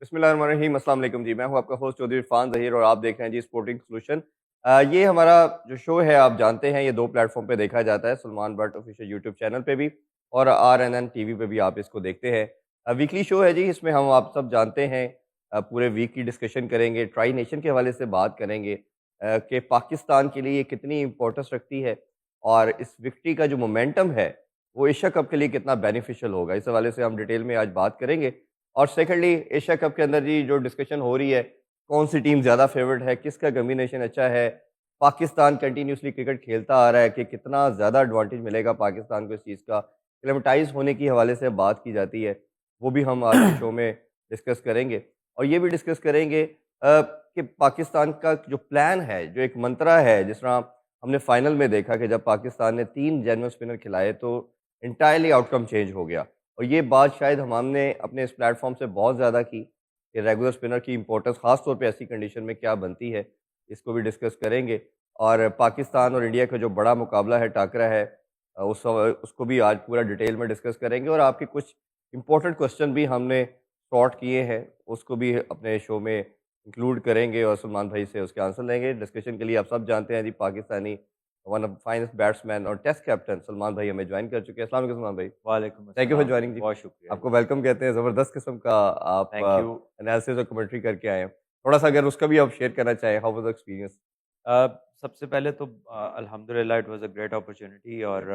बिस्मिल्लाहिर्रहमानिर्रहीम, अस्सलाम वालेकुम जी। मैं हूँ आपका होस्ट चौधरी इरफान ज़हीर और आप देख रहे हैं जी स्पोर्टिंग सॉल्यूशन। ये हमारा जो शो है आप जानते हैं ये 2 प्लेटफ़ॉर्म पे देखा जाता है, Salman but official YouTube channel पे भी और आरएनएन टीवी पे भी आप इसको देखते हैं। वीकली शो है जी, इसमें हम आप सब जानते हैं पूरे वीक की डिस्कशन करेंगे, ट्राई नेशन के हवाले से बात करेंगे कि पाकिस्तान के लिए ये कितनी इम्पोर्टेंस रखती है और इस विक्ट्री का जो मोमेंटम है, वो एशिया कप के लिए कितना बेनिफिशियल होगा। इस हवाले से हम डिटेल में आज बात करेंगे। और सेकंडली एशिया कप के अंदर जी जो डिस्कशन हो रही है, कौन-सी टीम ज़्यादा फ़ेवरेट है, किसका कॉम्बिनेशन अच्छा है, पाकिस्तान कंटिन्यूअसली क्रिकेट खेलता आ रहा है कि कितना ज़्यादा एडवांटेज मिलेगा पाकिस्तान को इस चीज़ का, एक्लेमेटाइज़ होने की हवाले से बात की जाती है, वो भी हम आज के शो में डिस्कस करेंगे। और ये भी डिस्कस करेंगे कि पाकिस्तान का जो प्लान है, जो एक मंत्रा है, जिस तरह हमने फाइनल में देखा कि जब पाकिस्तान ने 3 जेन्युइन स्पिनर खिलाए तो एंटायरली आउटकम चेंज हो गया। और ये बात शायद हमने अपने इस प्लेटफ़ॉर्म से बहुत ज़्यादा की कि रेगुलर स्पिनर की इम्पोर्टेंस ख़ास तौर पे ऐसी कंडीशन में क्या बनती है, इसको भी डिस्कस करेंगे। और पाकिस्तान और इंडिया का जो बड़ा मुकाबला है, टाकरा है उसको भी आज पूरा डिटेल में डिस्कस करेंगे और आपके कुछ इम्पोर्टेंट क्वेश्चन भी हमने सॉर्ट किए हैं, उसको भी अपने शो में इंक्लूड करेंगे और सलमान भाई से उसके आंसर लेंगे। डिस्कशन के लिए आप सब जानते हैं जी Pakistani one of finest batsman और टेस्ट कैप्टन सलमान भाई हमें जॉइन कर चुके हैं। अस्सलाम वालेकुम सलमान भाई। वालेकुम थैंक यू फॉर अस्सलाम जी, जॉइनिंग जी। बहुत शुक्रिया जी। आपको वेलकम कहते हैं, ज़बरदस्त किस्म का आप थैंक यू। एनालिसिस और कमेंट्री करके आए हैं। थोड़ा-सा अगर उसका भी आप शेयर करना चाहें, हाउ वाज़ द एक्सपीरियंस? सबसे पहले तो अल्हम्दुलिल्लाह it was a great opportunity जी। और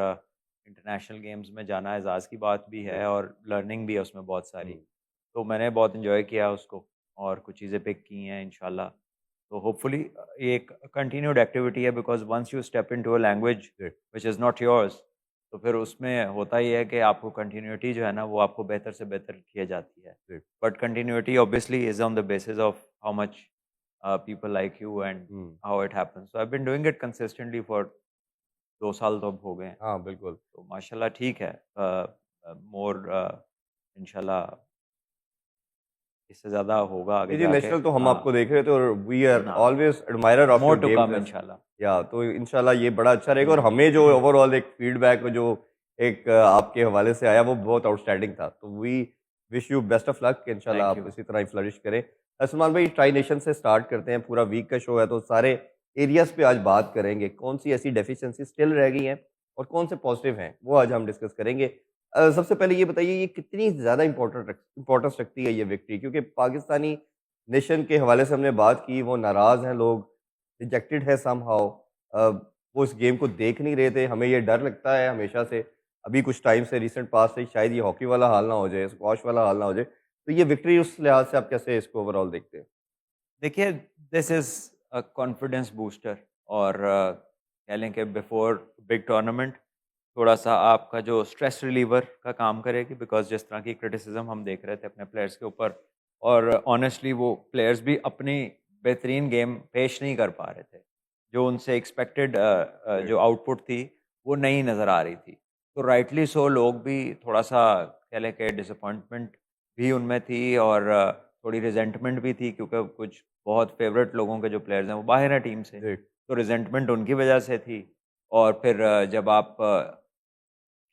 इंटरनेशनल गेम्स में जाना एज़ाज़ की बात भी है और लर्निंग भी है उसमें बहुत सारी। हुँ, तो मैंने बहुत एन्जॉय किया उसको और कुछ चीज़ें पिक की हैं इंशाल्लाह। तो होपफुली ये एक कंटिन्यूड एक्टिविटी है because once you step into a language जी, व्हिच इज़ नॉट योर्स, तो फिर उसमें होता ये है कि आपको कंटिन्यूटी जो है ना वो आपको बेहतर से बेहतर की जाती है। जी। But continuity obviously is on the basis of how much people like you and hmm, how it happens. So I've been doing it consistently for 2 साल तो अब हो गए हैं। हाँ, बिल्कुल। तो माशाल्लाह ठीक है। मोर इंशाल्लाह इससे ज़्यादा होगा आगे जी, जी, जाके। नेशनल तो हम हाँ, आपको देख रहे थे और वी आर ना always admirer of more your to games come as इंशाल्लाह। या तो इंशाल्लाह ये बड़ा अच्छा रहेगा और जी। हमें जो ओवरऑल एक फीडबैक जो एक आपके हवाले से आया वो बहुत आउटस्टैंडिंग था। तो we wish you best of luck कि इंशाल्लाह थैंक आप यू। इसी तरह ही फ्लरिश करें। सलमान भाई ट्राई नेशन से स्टार्ट करते हैं, पूरा वीक का शो है तो सारे एरियाज़ पे आज बात करेंगे। कौन-सी ऐसी डेफिशिएंसी स्टिल रह गई हैं और कौन से पॉजिटिव हैं, वो आज हम डिस्कस करेंगे। सबसे पहले ये बताइए ये कितनी ज़्यादा इम्पोर्टेंस रखती है ये विक्ट्री? क्योंकि पाकिस्तानी नेशन के हवाले से हमने बात की, वो नाराज़ हैं लोग, डिजेक्टेड है समहाउ वो इस गेम को देख नहीं रहे थे, हमें ये डर लगता है हमेशा से, अभी कुछ टाइम से रीसेंट पास्ट से शायद ये हॉकी वाला हाल ना हो जाए, स्क्वॉश वाला हाल ना हो जाए, तो ये विक्ट्री उस लिहाज से आप कैसे इसको ओवरऑल देखते हैं? देखिए, this is a confidence booster और कह लें कि बिफोर बिग टूर्नामेंट थोड़ा-सा आपका जो स्ट्रेस रिलीवर का काम करेगी बिकॉज़ जिस तरह की क्रिटिसिज़्म हम देख रहे थे अपने प्लेयर्स के ऊपर और ऑनेस्टली वो प्लेयर्स भी अपनी बेहतरीन गेम पेश नहीं कर पा रहे थे। जो उनसे एक्सपेक्टेड जी, जो आउटपुट थी, वो नहीं नज़र आ रही थी। तो राइटली सो लोग भी थोड़ा-सा कह लें कि डिसअपॉइंटमेंट भी उनमें थी और थोड़ी रिज़ेंटमेंट भी थी क्योंकि कुछ बहुत फ़ेवरेट लोगों के जो प्लेयर्स हैं, वो बाहर हैं टीम से। जी। तो रिज़ेंटमेंट उनकी वजह से थी और फिर जब आप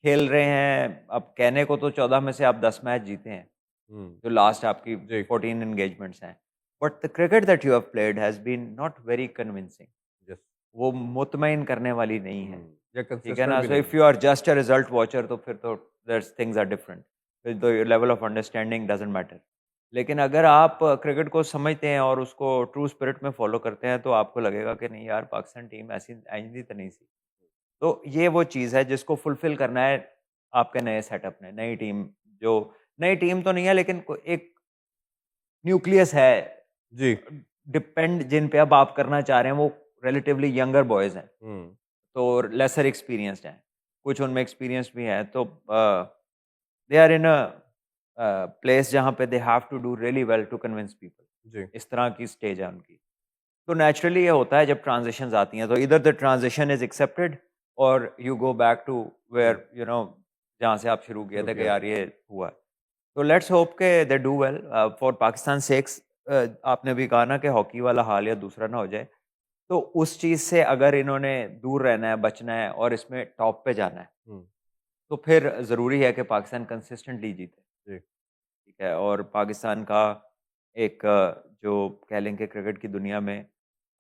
खेल रहे हैं, अब कहने को तो 14 में से आप 10 मैच जीते हैं, हुँ, जो लास्ट आपकी जी, 14 एंगेजमेंट्स हैं। But the cricket that you have played has been not very convincing. Yes, वो मुतमईन करने वाली नहीं है, हुँ, या ठीक है कंसिस्टेंट ना? भी सो नहीं है। If you are just a result watcher तो फिर तो दैट्स थिंग्स आर डिफरेंट। फिर तो your level of understanding doesn't matter. लेकिन अगर आप क्रिकेट को समझते हैं और उसको ट्रू स्पिरिट में फ़ॉलो करते हैं, तो आपको लगेगा कि नहीं यार पाकिस्तान टीम ऐसी आइंदी तो नहीं सी। तो ये वो चीज़ है जिसको फुलफ़िल करना है आपके नए सेटअप ने, नई टीम जो नई टीम तो नहीं है लेकिन को एक न्यूक्लियस है जी, डिपेंड जिन पे अब आप करना चाह रहे हैं वो रिलेटिवली यंगर बॉयज़ हैं, हुँ, तो लेसर एक्सपीरियंस्ड हैं। कुछ उनमें एक्सपीरियंस्ड भी हैं तो दे आर इन प्लेस जहाँ पे they have to do really well to convince people. जी, इस तरह की स्टेज है उनकी। तो नेचुरली ये होता है जब ट्रांज़िशंस आती हैं, तो either the transition is accepted और you go back to hmm, where जहाँ से आप शुरू किए शुरू थे कि किया यार था। ये हुआ है। तो लेट्स होप के they do well for Pakistan sex. आपने भी कहा ना कि हॉकी वाला हाल या दूसरा ना हो जाए। तो उस चीज़ से अगर इन्होंने दूर रहना है, बचना है और इसमें टॉप पे जाना है, हुँ, तो फिर ज़रूरी है कि पाकिस्तान कंसिस्टेंटली जीते, जी, ठीक है? और पाकिस्तान का एक जो कह लें कि क्रिकेट की दुनिया में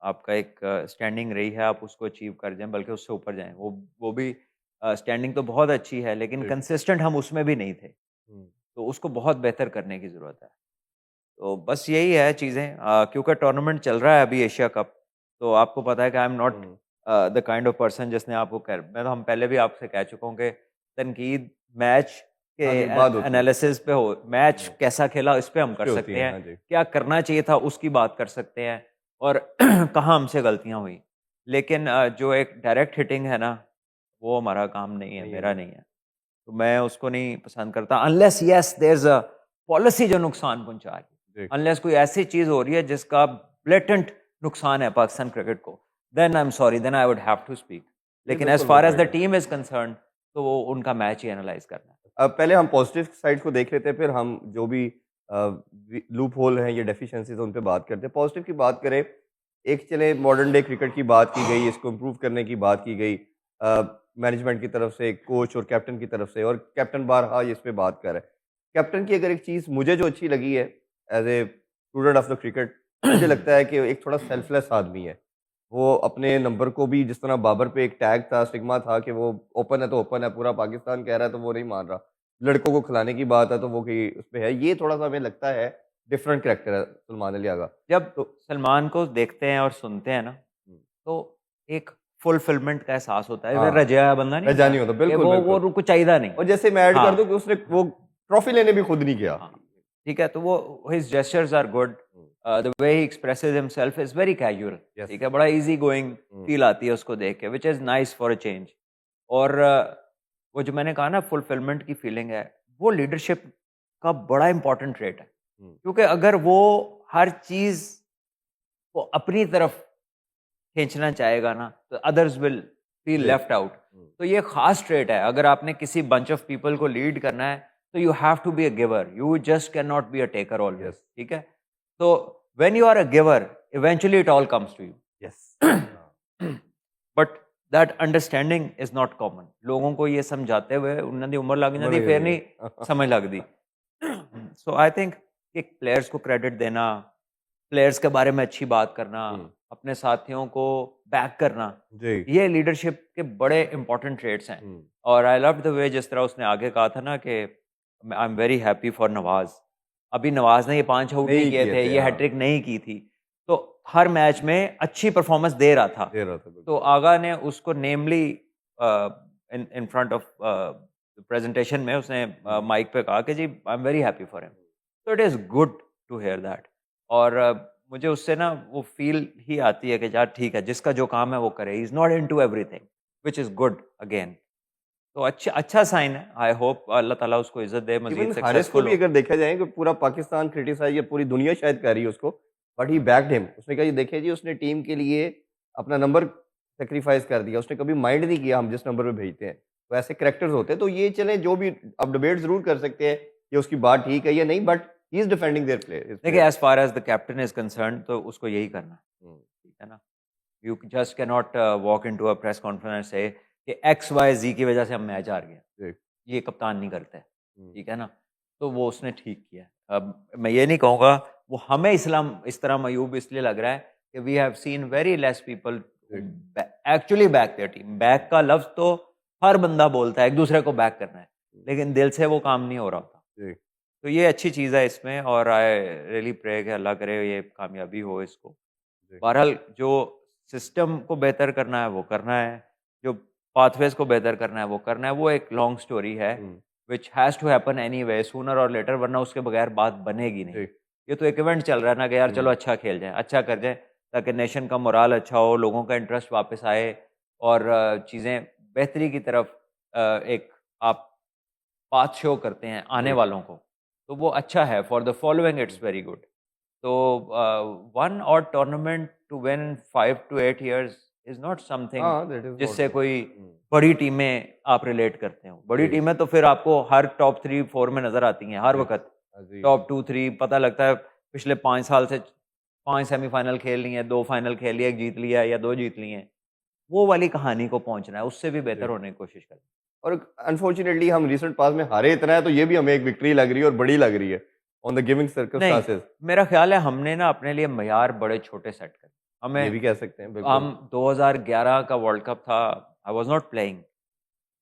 आपका एक स्टैंडिंग रही है, आप उसको अचीव कर जाएँ, बल्कि उससे ऊपर जाएँ। वो भी स्टैंडिंग तो बहुत अच्छी है, लेकिन जी। कंसिस्टेंट हम उसमें भी नहीं थे। हुँ, तो उसको बहुत बेहतर करने की ज़रूरत है। तो बस यही है चीज़ें, क्योंकि टूर्नामेंट चल रहा है अभी एशिया कप, तो आपको पता है कि I am not hmm. The kind of person जिसने आपको कर मैं तो हम पहले भी आपसे कह चुका हूँ कि तनकीद मैच के हाँ जी, बात होती है। एनालिसिस पे हो, मैच हुँ, कैसा खेला इस पे हम उस कर पे होती सकते हैं, हैं, हाँ जी। क्या करना चाहिए था उसकी बात कर सकते हैं और कहाँ हमसे गलतियाँ हुई। लेकिन जो एक डायरेक्ट हिटिंग है ना, वो हमारा काम नहीं है, नहीं है मेरा जी। नहीं है। तो मैं उसको नहीं पसंद करता unless yes there is a policy जो नुकसान पहुँचा रही है। जी। अनलेस कोई ऐसी चीज़ हो रही है जिसका ब्लेटेंट नुकसान है पाकिस्तान क्रिकेट को, then I am sorry, then I would have to speak. जी, लेकिन एज़ बिल्कुल वो फार एज़ द पॉइंट है। टीम इज़ कंसर्न्ड, तो वो उनका मैच ही एनालाइज़ करना है। पहले हम पॉजिटिव साइड को देख लेते हैं, फिर हम जो भी लूप होल हैं या डेफिशिएंसीज़ हैं, उन पे बात करते हैं। पॉजिटिव की बात करें, एक चले मॉडर्न डे क्रिकेट की बात की गई, इसको इम्प्रूव करने की बात की गई मैनेजमेंट की तरफ से, कोच और कैप्टन की तरफ से और कैप्टन बारहा इस पे बात कर रहा है। कैप्टन की अगर एक चीज़ मुझे जो अच्छी लगी है, as a student of the cricket, मुझे लगता है कि एक थोड़ा सेल्फलेस आदमी है। वो अपने नंबर को भी जिस तरह बाबर पे एक टैग था, स्टिग्मा था कि वो ओपन है तो ओपन है, पूरा पाकिस्तान कह रहा है तो वो नहीं मान रहा। लड़कों को खिलाने की बात है तो वो कि उसपे है। ये थोड़ा-सा हमें लगता है डिफरेंट कैरेक्टर है सलमान अली आगा। जब तो सलमान को देखते हैं और सुनते हैं ना, हुँ, तो एक फुलफिलमेंट का एहसास होता है। फिर हाँ, रज़िया बंदा नहीं रज़ा होता नहीं होता। कि बिल्कुल, वो बिल्कुल। रुको चाहिए नहीं। और जैसे मैं ऐड कर दूँ हाँ, कि उसने वो ट्रॉफी लेने भी खुद नहीं गया। हाँ, ठीक है, तो वो हिज़ जेस्चर्स आर गुड, हुँ, the way he expresses himself is very casual, yes. ठीक है, बड़ा ईज़ी गोइंग हुँ, फ़ील आती है उसको देख के, which is nice for a change. और वो जो मैंने कहा ना फुलफिलमेंट की फीलिंग है, वो लीडरशिप का बड़ा इम्पोर्टेंट ट्रेट है। हुँ, क्योंकि अगर वो हर चीज़ को अपनी तरफ खींचना चाहेगा ना, तो अदर्स विल फील जी। Left out. हुँ, तो ये खास ट्रेट है, अगर आपने किसी बंच ऑफ पीपल को लीड करना है, तो you have to be a giver, you just can not be a taker always, yes, ठीक है? तो when you are a giver, eventually it all comes to yes. You. हाँ, but that understanding is not common. लोगों को ये समझाते हुए उन्होंने दी उम्र लग उम्र जाती, लग फिर जाती नहीं है। समझ लगती। सो आई थिंक कि प्लेयर्स को क्रेडिट देना, प्लेयर्स के बारे में अच्छी बात करना, हुँ, अपने साथियों को बैक करना, जी। ये लीडरशिप के बड़े इंपॉर्टेंट ट्रेट्स हैं। हुँ, और आई लव द वे जिस तरह उसने आगे कहा था ना कि आई am very happy for Nawaz. अभी नवाज ने ये 5 आउट नहीं नहीं किए किए थे, थे, ये हाँ, हैट्रिक नहीं की थी, तो हर मैच में अच्छी परफॉर्मेंस दे रहा था। दे रहा था तो बिल्कुल। आगा ने उसको namely in in front of presentation में उसने हुँ, माइक पे कहा कि जी I am very happy for him. तो it is good to hear that. और मुझे उससे ना वो फ़ील ही आती है कि यार ठीक है, जिसका जो काम है वो करे। He is not into everything, which is good again. तो अच्छा अच्छा साइन है। आई होप अल्लाह ताला उसको इज़्ज़त दे, मज़ीद इवन हारिस को सक्सेसफुल भी हो। अगर देखा जाए कि पूरा पाकिस्तान क्रिटिसाइज़ या पूरी दुनिया शायद कर रही है उसको, बट ही बैक्ड हिम। उसने कहा, "ये देखिए जी, उसने टीम के लिए अपना नंबर सैक्रिफाइस कर दिया। उसने कभी माइंड नहीं किया हम जिस नंबर पे भेजते हैं।" तो ऐसे कैरेक्टर्स होते हैं। तो ये चलें जो भी आप डिबेट ज़रूर कर सकते हैं कि उसकी बात ठीक है या नहीं, but he is defending their play his देखिए, players. As far as the captain is concerned, तो उसको यही करना है, हुँ, ठीक है ना? You just can not walk into a press conference से कि एक्स, वाई, ज़ी की वजह से हम मैच हार गए। जी। ये कप्तान नहीं करता है, हुँ, ठीक है ना? तो वो उसने ठीक किया। अब मैं ये नहीं कहूँगा वो हमें इस तरह मायूब इसलिए लग रहा है कि we have seen very less people जी, actually back there team. Back का लफ्ज़ तो हर बंदा बोलता है, एक-दूसरे को बैक करना है, हुँ, लेकिन दिल से वो काम नहीं हो रहा होता। जी, तो ये अच्छी चीज़ है इसमें और आई रियली प्रे कि अल्लाह करे ये कामयाबी हो इसको। जी। बहरहाल जो सिस्टम को बेहतर करना है वो करना है, जो पाथवेज़ को बेहतर करना है वो करना है, वो एक लॉन्ग स्टोरी है hmm, which has to happen anyway sooner और लेटर, वरना उसके बगैर बात बनेगी नहीं। जी, ये तो एक इवेंट चल रहा है ना कि यार चलो हुँ, अच्छा खेल जाएँ, अच्छा कर जाएँ ताकि नेशन का मोराल अच्छा हो, लोगों का इंटरेस्ट वापस आए और चीज़ें बेहतरी की तरफ एक आप पाथ शो करते हैं आने जी, वालों को, तो वो अच्छा है फॉर द फॉलोइंग हुँ। It's very good. तो वन और tournament to win 5 to 8 years is not something हाँ, दैट इज़ व्हाट जिससे कोई हुँ, बड़ी टीमें आप रिलेट करते हो। बड़ी जी, टीमें तो फिर आपको हर टॉप 3-4 में नज़र आती हैं हर जी। वक़्त। हाँ जी, टॉप 2-3 पता लगता है पिछले 5 साल से 5 सेमीफ़ाइनल खेल ली हैं, 2 फाइनल खेल लिया, 1 जीत लिया है या 2 जीत ली हैं। वो वाली कहानी को पहुँचना है, उससे भी बेहतर जी। होने की कोशिश करें। और अनफॉर्चुनेटली हम रिसेंट पास्ट में हारे इतना है, तो ये भी हमें एक विक्ट्री लग रही है और बड़ी लग रही है। ऑन द गिविंग नहीं, सर्कमस्टांसेस? मेरा ख्याल है हमने ना अपने लिए मयार बड़े छोटे सेट कर। ये हमें भी कह सकते हैं, बिल्कुल। हम 2011 का वर्ल्ड कप था, I was not playing,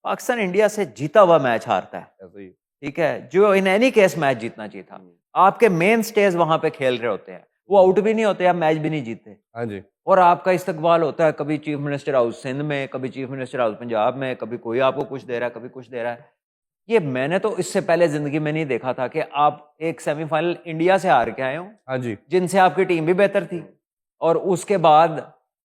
Pakistan India से जीता हुआ मैच हारता है, ऐसे ही। ठीक है, जो इन एनी केस मैच जीतना चाहिए था। आपके मेन स्टेज वहां पे खेल रहे होते हैं, वो आउट भी नहीं होते, आप मैच भी नहीं जीतते, हाँ जी। और आपका इस्तकबाल होता है कभी चीफ मिनिस्टर हाउस सिंध में, कभी चीफ मिनिस्टर हाउस पंजाब में, कभी कोई आपको कुछ दे रहा है, कभी कुछ दे रहा है। ये मैंने तो इससे पहले जिंदगी में नहीं देखा था कि आप एक सेमीफाइनल इंडिया से हार के आए हो, हाँ जी। जिनसे आपकी टीम भी बेहतर थी, और उसके बाद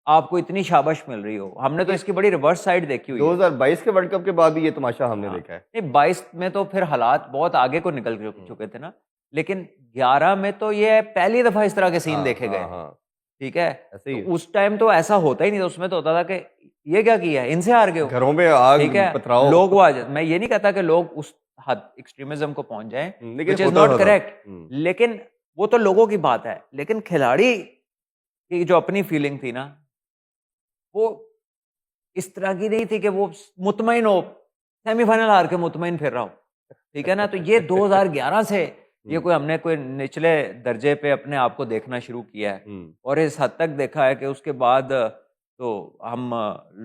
आपको इतनी शाबाश मिल रही हो। हमने तो इसकी बड़ी रिवर्स साइड देखी हुई है। 2022 के वर्ल्ड कप के बाद भी ये तमाशा हमने हाँ, देखा है। नहीं 22 में तो फिर हालात बहुत आगे को निकल चुके थे ना, लेकिन 11 में तो ये पहली दफा इस तरह के सीन हाँ, देखे गए हाँ, थे, हाँ। ठीक है। ऐसे ही तो उस टाइम तो ऐसा होता ही नहीं था, उसमें तो होता था कि ये क्या किया है, इनसे हार गए हो, घरों में आग ठीक है। पथराओ। लोग वो मैं ये नहीं कहता कि लोग उस हद एक्सट्रीमिज्म को पहुंच जाएं, लेकिन विच इज होता नॉट होता था। करेक्ट, लेकिन वो तो लोगों की बात है, लेकिन खिलाड़ी की जो अपनी फीलिंग थी ना, वो इस तरह की नहीं थी कि वो मुतमईन हो, सेमीफाइनल हार के मुतमईन फिर रहा हो, ठीक है ना। तो ये 2011 से ये कोई हमने कोई निचले दर्जे पे अपने आप को देखना शुरू किया है, और इस हद तक देखा है कि उसके बाद तो हम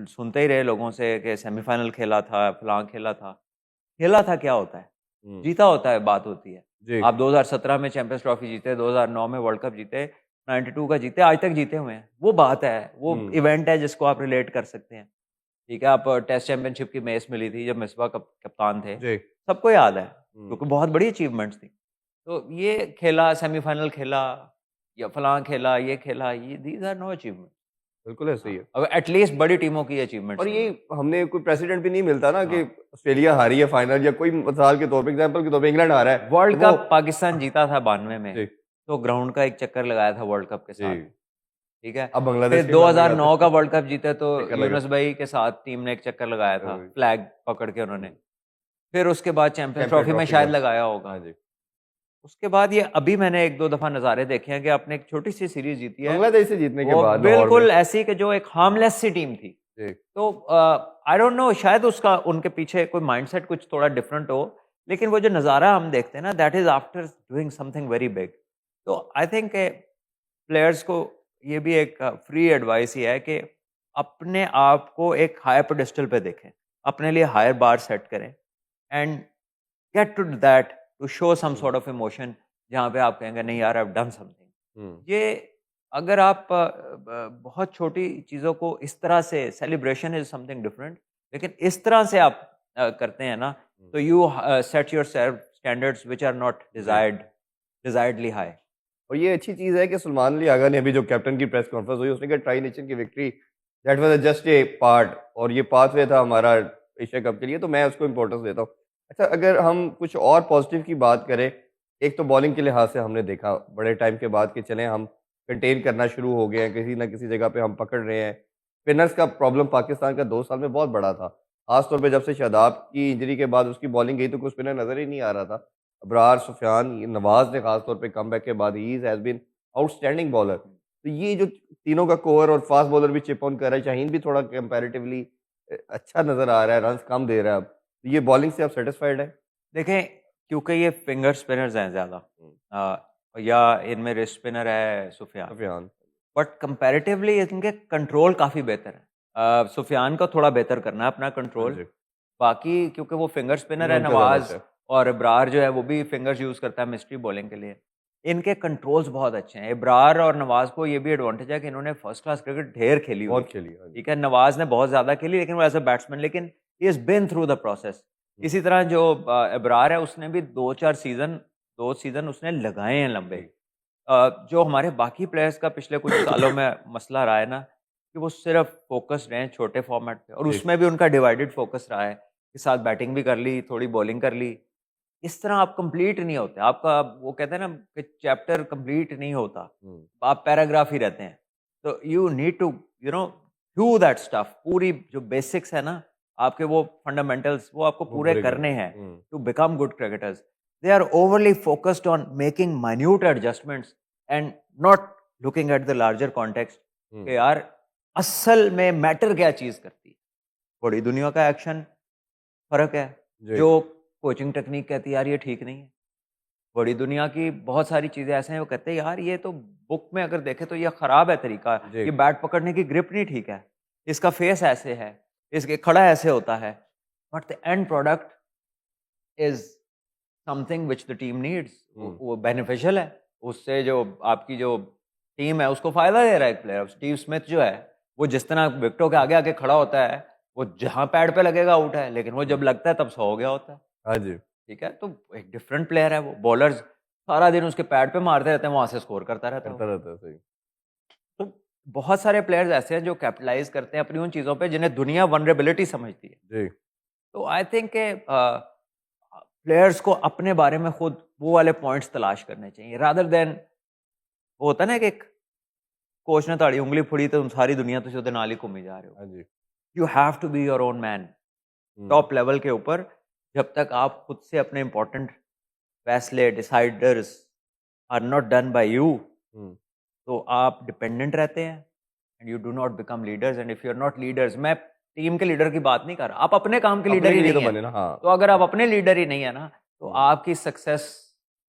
सुनते ही रहे लोगों से कि सेमीफाइनल खेला था, फलां खेला था। खेला था क्या होता है, जीता होता है, बात होती है। जी। आप 2017 में चैंपियंस ट्रॉफी जीते, 2009 में वर्ल्ड कप जीते, 92 का जीते, आज तक जीते हुए हैं, वो बात है, वो इवेंट है जिसको आप रिलेट कर सकते हैं, ठीक है। आप टेस्ट चैंपियनशिप की मेस मिली थी जब मिसबा कप्तान थे, जी। सबको याद है, क्योंकि बहुत बड़ी अचीवमेंट्स थी। तो ये खेला, सेमीफाइनल खेला, या फलां खेला, ये खेला, ये दीज आर नो अचीवमेंट। बिल्कुल ऐसे ही है। अब एटलीस्ट बड़ी टीमों की अचीवमेंट्स और नहीं ये है। हमने कोई प्रेसिडेंट भी नहीं मिलता ना कि हाँ। ऑस्ट्रेलिया हारी है फाइनल, या कोई मिसाल के तौर पे, एग्जांपल के तौर पे इंग्लैंड हारा है वर्ल्ड वो। कप पाकिस्तान जीता था 92 में, जी। तो ग्राउंड का एक चक्कर लगाया था वर्ल्ड कप के जी। साथ, ठीक है। अब बांग्लादेश फिर के साथ 2009 का वर्ल्ड कप जीते तो चक्कर लगा। यूनुस भाई के साथ टीम ने एक चक्कर लगाया था, फ्लैग पकड़ के उन्होंने। फिर उसके बाद चैंपियंस चैंपियन ट्रॉफी में ट्रॉफी शायद का। लगाया होगा। हाँ जी। उसके बाद ये अभी मैंने एक दो दफा नज़ारे देखे हैं कि आपने एक छोटी सी सीरीज जीती है, बांग्लादेश से जीतने के वो बाद लाहौर में। बिल्कुल ऐसी कि जो एक हार्मलेस सी टीम थी। जी। तो आई डोंट नो, शायद उसका उनके पीछे कोई माइंडसेट कुछ थोड़ा डिफरेंट हो, लेकिन वो जो नज़ारा हम देखते हैं ना, that is after doing something very big. तो आई थिंक प्लेयर्स को ये भी एक फ्री एडवाइस ही है कि अपने आप को एक हायर पेडेस्टल पे देखें, अपने लिए हायर बार सेट करें, and get to that to show some sort of emotion, जहाँ पे आप कहेंगे नहीं यार, आई हैव डन समथिंग। ये अगर आप बहुत छोटी चीज़ों को इस तरह से, सेलिब्रेशन इज समथिंग डिफरेंट, लेकिन इस तरह से आप करते हैं ना, तो you set yourself standards which are not desiredly high. और ये अच्छी चीज़ है कि सलमान अली आगा ने अभी जो कैप्टन की प्रेस कॉन्फ्रेंस हुई, उसने कहा ट्राई नेशन की victory that was just a part, और ये पाथवे था हमारा एशिया कप के लिए, तो मैं उसको इंपॉर्टेंस देता हूँ। अच्छा, अगर हम कुछ और पॉजिटिव की बात करें, एक तो बॉलिंग के लिहाज से हमने देखा बड़े टाइम के बाद कि चलें हम कंटेन करना शुरू हो गए हैं, किसी ना किसी जगह पे हम पकड़ रहे हैं। स्पिनर्स का प्रॉब्लम पाकिस्तान का 2 साल में बहुत बड़ा था, खासतौर पे जब से शादाब की इंजरी के बाद उसकी बॉलिंग गई तो कोई स्पिनर नज़र ही नहीं आ रहा था। अबरार, सुफियान, नवाज ने खास तौर पे कमबैक के बाद ही हैज़ बीन आउटस्टैंडिंग बॉलर। तो ये जो तीनों का कोर और फास्ट बॉलर भी चिप ऑन कर रहा है, शाहीन भी थोड़ा कंपैरेटिवली अच्छा नज़र आ रहा है, रन्स कम दे रहा है अब। तो ये बॉलिंग से आप सैटिस्फाइड हैं? देखें, क्योंकि ये फिंगर स्पिनर्स हैं ज़्यादा, या इनमें रिस्ट स्पिनर है सुफियान, सुफियान। बट कंपैरेटिवली इनके कंट्रोल काफ़ी बेहतर है। सुफियान का थोड़ा बेहतर करना है अपना हाँ कंट्रोल, जी। बाकी क्योंकि वो फिंगर स्पिनर है उनका ज़्यादा नवाज, अच्छा है। और इब्रार जो है वो भी फिंगर्स यूज़ करता है मिस्ट्री बॉलिंग के लिए। इनके कंट्रोल्स बहुत अच्छे हैं। इब्रार और नवाज को ये भी एडवांटेज है कि इन्होंने फर्स्ट क्लास क्रिकेट ढेर खेली हुई बहुत है, खेली, हाँ जी। ठीक है। नवाज ने बहुत ज़्यादा खेली, लेकिन वो एज अ बैट्समैन, लेकिन he is been through the process. इसी तरह जो इब्रार है, उसने भी 2 सीज़न उसने लगाए हैं लंबे। जो हमारे बाकी प्लेयर्स का पिछले कुछ सालों में मसला रहा है ना, कि वो सिर्फ फोकस्ड हैं छोटे फॉर्मेट पे, और जी। उसमें भी उनका डिवाइडेड फोकस रहा है कि साथ बैटिंग भी कर ली, थोड़ी बॉलिंग कर ली। इस तरह आप कंप्लीट नहीं होते, आपका वो कहते हैं ना कि चैप्टर कंप्लीट नहीं होता, आप पैराग्राफ ही रहते हैं। तो you need to do that stuff, पूरी जो बेसिक्स है ना आपके, वो फंडामेंटल्स, वो आपको वो पूरे पूरे करने करने। हैं to become good cricketers. They are overly focused on making minute adjustments and not looking at the larger context कि यार असल में मैटर क्या चीज़ करती है। बड़ी दुनिया का एक्शन फर्क है, जी। जो कोचिंग टेक्निक कहती है यार ये ठीक नहीं है, बड़ी दुनिया की बहुत सारी चीज़ें ऐसे हैं, वो कहते हैं यार ये तो बुक में अगर देखें तो ये ख़राब है तरीका, जी। ये बैट पकड़ने की ग्रिप नहीं ठीक है, इसका फेस ऐसे है, इसके खड़ा ऐसे होता है, but the end product is something which the team needs. Hmm. वो बेनिफिशियल है, उससे जो आपकी जो टीम है उसको फ़ायदा दे रहा है एक प्लेयर। स्टीव स्मिथ जो है, वो जिस तरह विकेटों के आगे आके खड़ा होता है, वो जहाँ पैड पे लगेगा आउट है, लेकिन वो जब लगता है तब 100 हो गया होता है। हाँ जी। ठीक है, तो एक डिफरेंट प्लेयर है वो। बॉलर्स सारा दिन उसके पैड पे मारते रहते हैं, वहाँ से स्कोर करता रहता है वो। करता रहता है, सही। तो बहुत सारे प्लेयर्स ऐसे हैं जो कैपिटलाइज़ करते हैं अपनी उन चीज़ों पे जिन्हें दुनिया वल्नरेबिलिटी समझती है। जी। तो आई थिंक के प्लेयर्स को अपने बारे में खुद वो वाले पॉइंट्स तलाश करने चाहिए, रादर देन वो होता है ना कि एक कोच ने ताड़ी उँगली फड़ी तो सारी दुनिया तुझे ਉਹਦੇ ਨਾਲ ही घूमी जा रहे हो। हाँ जी। You have to be your own man. Hmm. Top level के ऊपर जब तक आप खुद से अपने इंपॉर्टेंट फैसले deciders are not done by you, hmm. तो आप डिपेंडेंट रहते हैं and you do not become leaders. And if you are not leaders, मैं टीम के लीडर की बात नहीं कर रहा, आप अपने काम के अपने लीडर ही के लिए तो नहीं है। बने ना, हाँ। तो अगर आप अपने लीडर ही नहीं है ना, तो हुँ। आपकी सक्सेस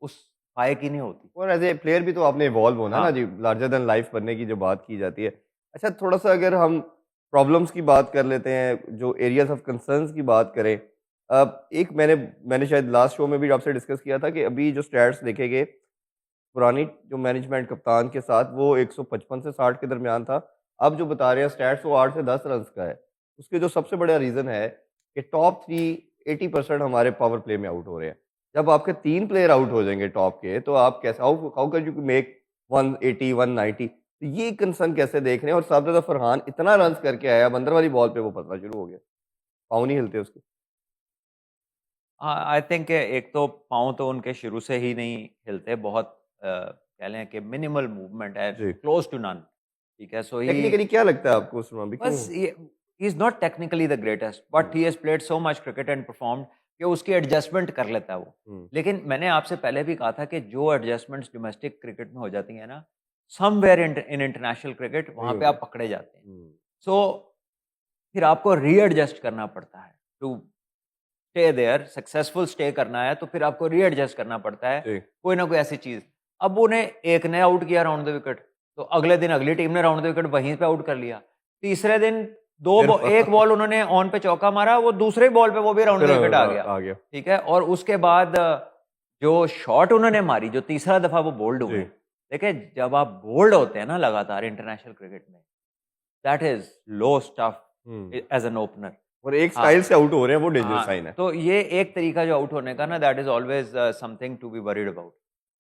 उस पाए की नहीं होती। और एज़ ए प्लेयर भी तो आपने इवॉल्व होना है ना हाँ। जी, लार्जर दैन लाइफ बनने की जो बात की जाती है। अच्छा, थोड़ा-सा अगर हम प्रॉब्लम्स की बात कर लेते हैं, जो एरियाज़ ऑफ कंसर्न्स की बात करें। एक मैंने शायद लास्ट शो में भी आपसे डिस्कस किया था कि अभी जो स्टैट्स देखे गए, पुरानी जो मैनेजमेंट कप्तान के साथ वो 155 से 60 के दरमियान था। अब जो बता रहे हैं स्टैट्स वो 8 से 10 रन्स का है। उसके जो सबसे बड़ा रीज़न है कि टॉप 3 80% हमारे पावर प्ले में आउट हो रहे हैं। जब आपके 3 प्लेयर आउट हो जाएँगे टॉप के, तो आप कैसे how how can you make 180 190? तो ये कंसर्न कैसे देख रहे हैं? और साथ ज़्यादा फरहान इतना रन्स करके आया, अब अंदर वाली बॉल पे वो फँसना शुरू हो गया। पाँव नहीं हिलते उसके। आई थिंक एक तो पाँव तो उनके शुरू से ही नहीं हिलते, बहुत कह लें कि मिनिमल मूवमेंट है, जी। Close to none. ठीक है, सो ही टेक्निकली क्या लगता है आपको उस भी क्यों? बस ये he is not technically the greatest, but hmm. He has played so much cricket and performed कि उसकी एडजस्टमेंट कर लेता है वो। हुँ। लेकिन मैंने आपसे पहले भी कहा था कि जो एडजस्टमेंट्स डोमेस्टिक क्रिकेट में हो जाती हैं ना, समवेयर इन इंटरनेशनल क्रिकेट नहीं वहाँ पे होता। आप पकड़े जाते हैं। हुँ। सो फिर आपको रीएडजस्ट करना पड़ता है to stay there. Successful stay करना है तो फिर आपको रीएडजस्ट करना पड़ता है, जी। कोई ना कोई ऐसी चीज़। अब उन्हें एक ने आउट किया राउंड द विकेट, तो अगले दिन अगली टीम ने राउंड द विकेट वहीं पे आउट कर लिया। तीसरे दिन फिर एक बॉल उन्होंने ऑन पे चौका मारा, वो दूसरे बॉल पे वो भी राउंड द फिर विकेट आ गया। आ गया। ठीक है, और उसके बाद जो शॉट उन्होंने मारी, जो तीसरा दफा वो बोल्ड हुए, जी। देखिए जब आप बोल्ड होते हैं ना लगातार इंटरनेशनल क्रिकेट में, दैट इज लो स्टफ हुँ। As an opener. और एक हाँ। स्टाइल से आउट हो रहे हैं, वो डेंजरस हाँ, साइन है। तो ये एक तरीका जो आउट होने का ना, that is always something to be worried about.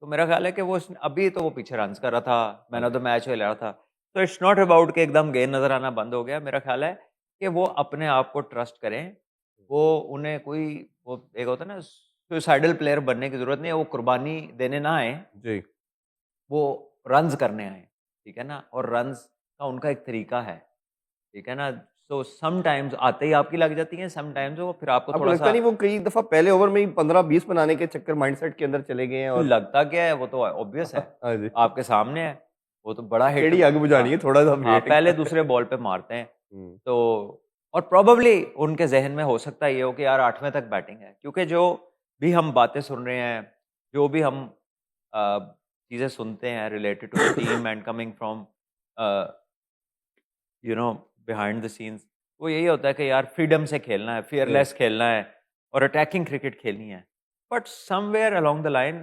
तो मेरा ख्याल है कि अभी तो वो पीछे रन्स कर रहा था, मैन ऑफ द मैच ले रहा था, तो इट्स नॉट अबाउट कि एकदम गेंद नजर आना बंद हो गया। मेरा ख्याल है कि वो अपने आप को ट्रस्ट करें। वो उन्हें कोई वो एक होता है ना सुसाइडल प्लेयर बनने की जरूरत नहीं है, वो कुर्बानी देने ना आए, जी। वो रन्स करने आए। ठीक है ना, और रन्स का उनका एक तरीका है। ठीक है ना, सो समटाइम्स आते ही आपकी लग जाती हैं, समटाइम्स वो फिर आपको आपको थोड़ा लगता सा नहीं वो कई दफ़ा पहले ओवर में ही 15-20 बनाने के चक्कर माइंडसेट के अंदर चले गए हैं और लगता क्या है, वो तो ऑब्वियस है, हाँ जी। आपके सामने है, वो तो बड़ा हिट। टेढ़ी आग बुझानी है, थोड़ा-सा हाँ, वेट पहले दूसरे बॉल पे मारते हैं, हुँ। तो और प्रोबेबली उनके ज़हन में हो सकता है ये हो कि यार 8वें तक बैटिंग है, क्योंकि जो भी हम बातें सुन रहे हैं, जो भी हम चीज़ें सुनते हैं related to the team and coming from a, you know behind the scenes, वो यही होता है कि यार फ्रीडम से खेलना है, जी। फियरलेस खेलना है और अटैकिंग क्रिकेट खेलनी है। But somewhere along the line